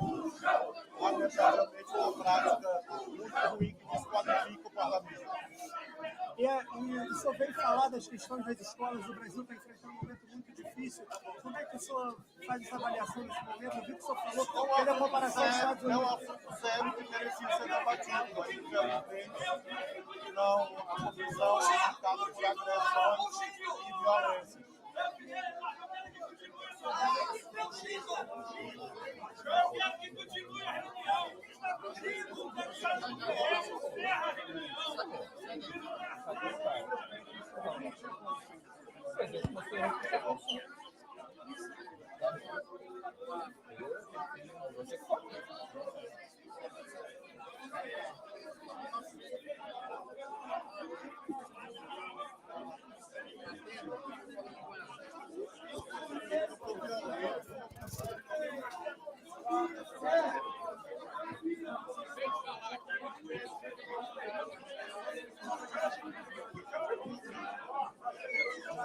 Lamentavelmente, uma prática muito ruim que desqualifica o parlamento. E o senhor veio falar das questões das escolas. O Brasil está enfrentando um momento muito difícil. Como é que o senhor faz essa avaliação nesse momento? Eu vi que o senhor falou que teve a comparação dos Estados Unidos. É um assunto sério que merecia ser debatido, mas infelizmente não, a confusão é marcada por agressões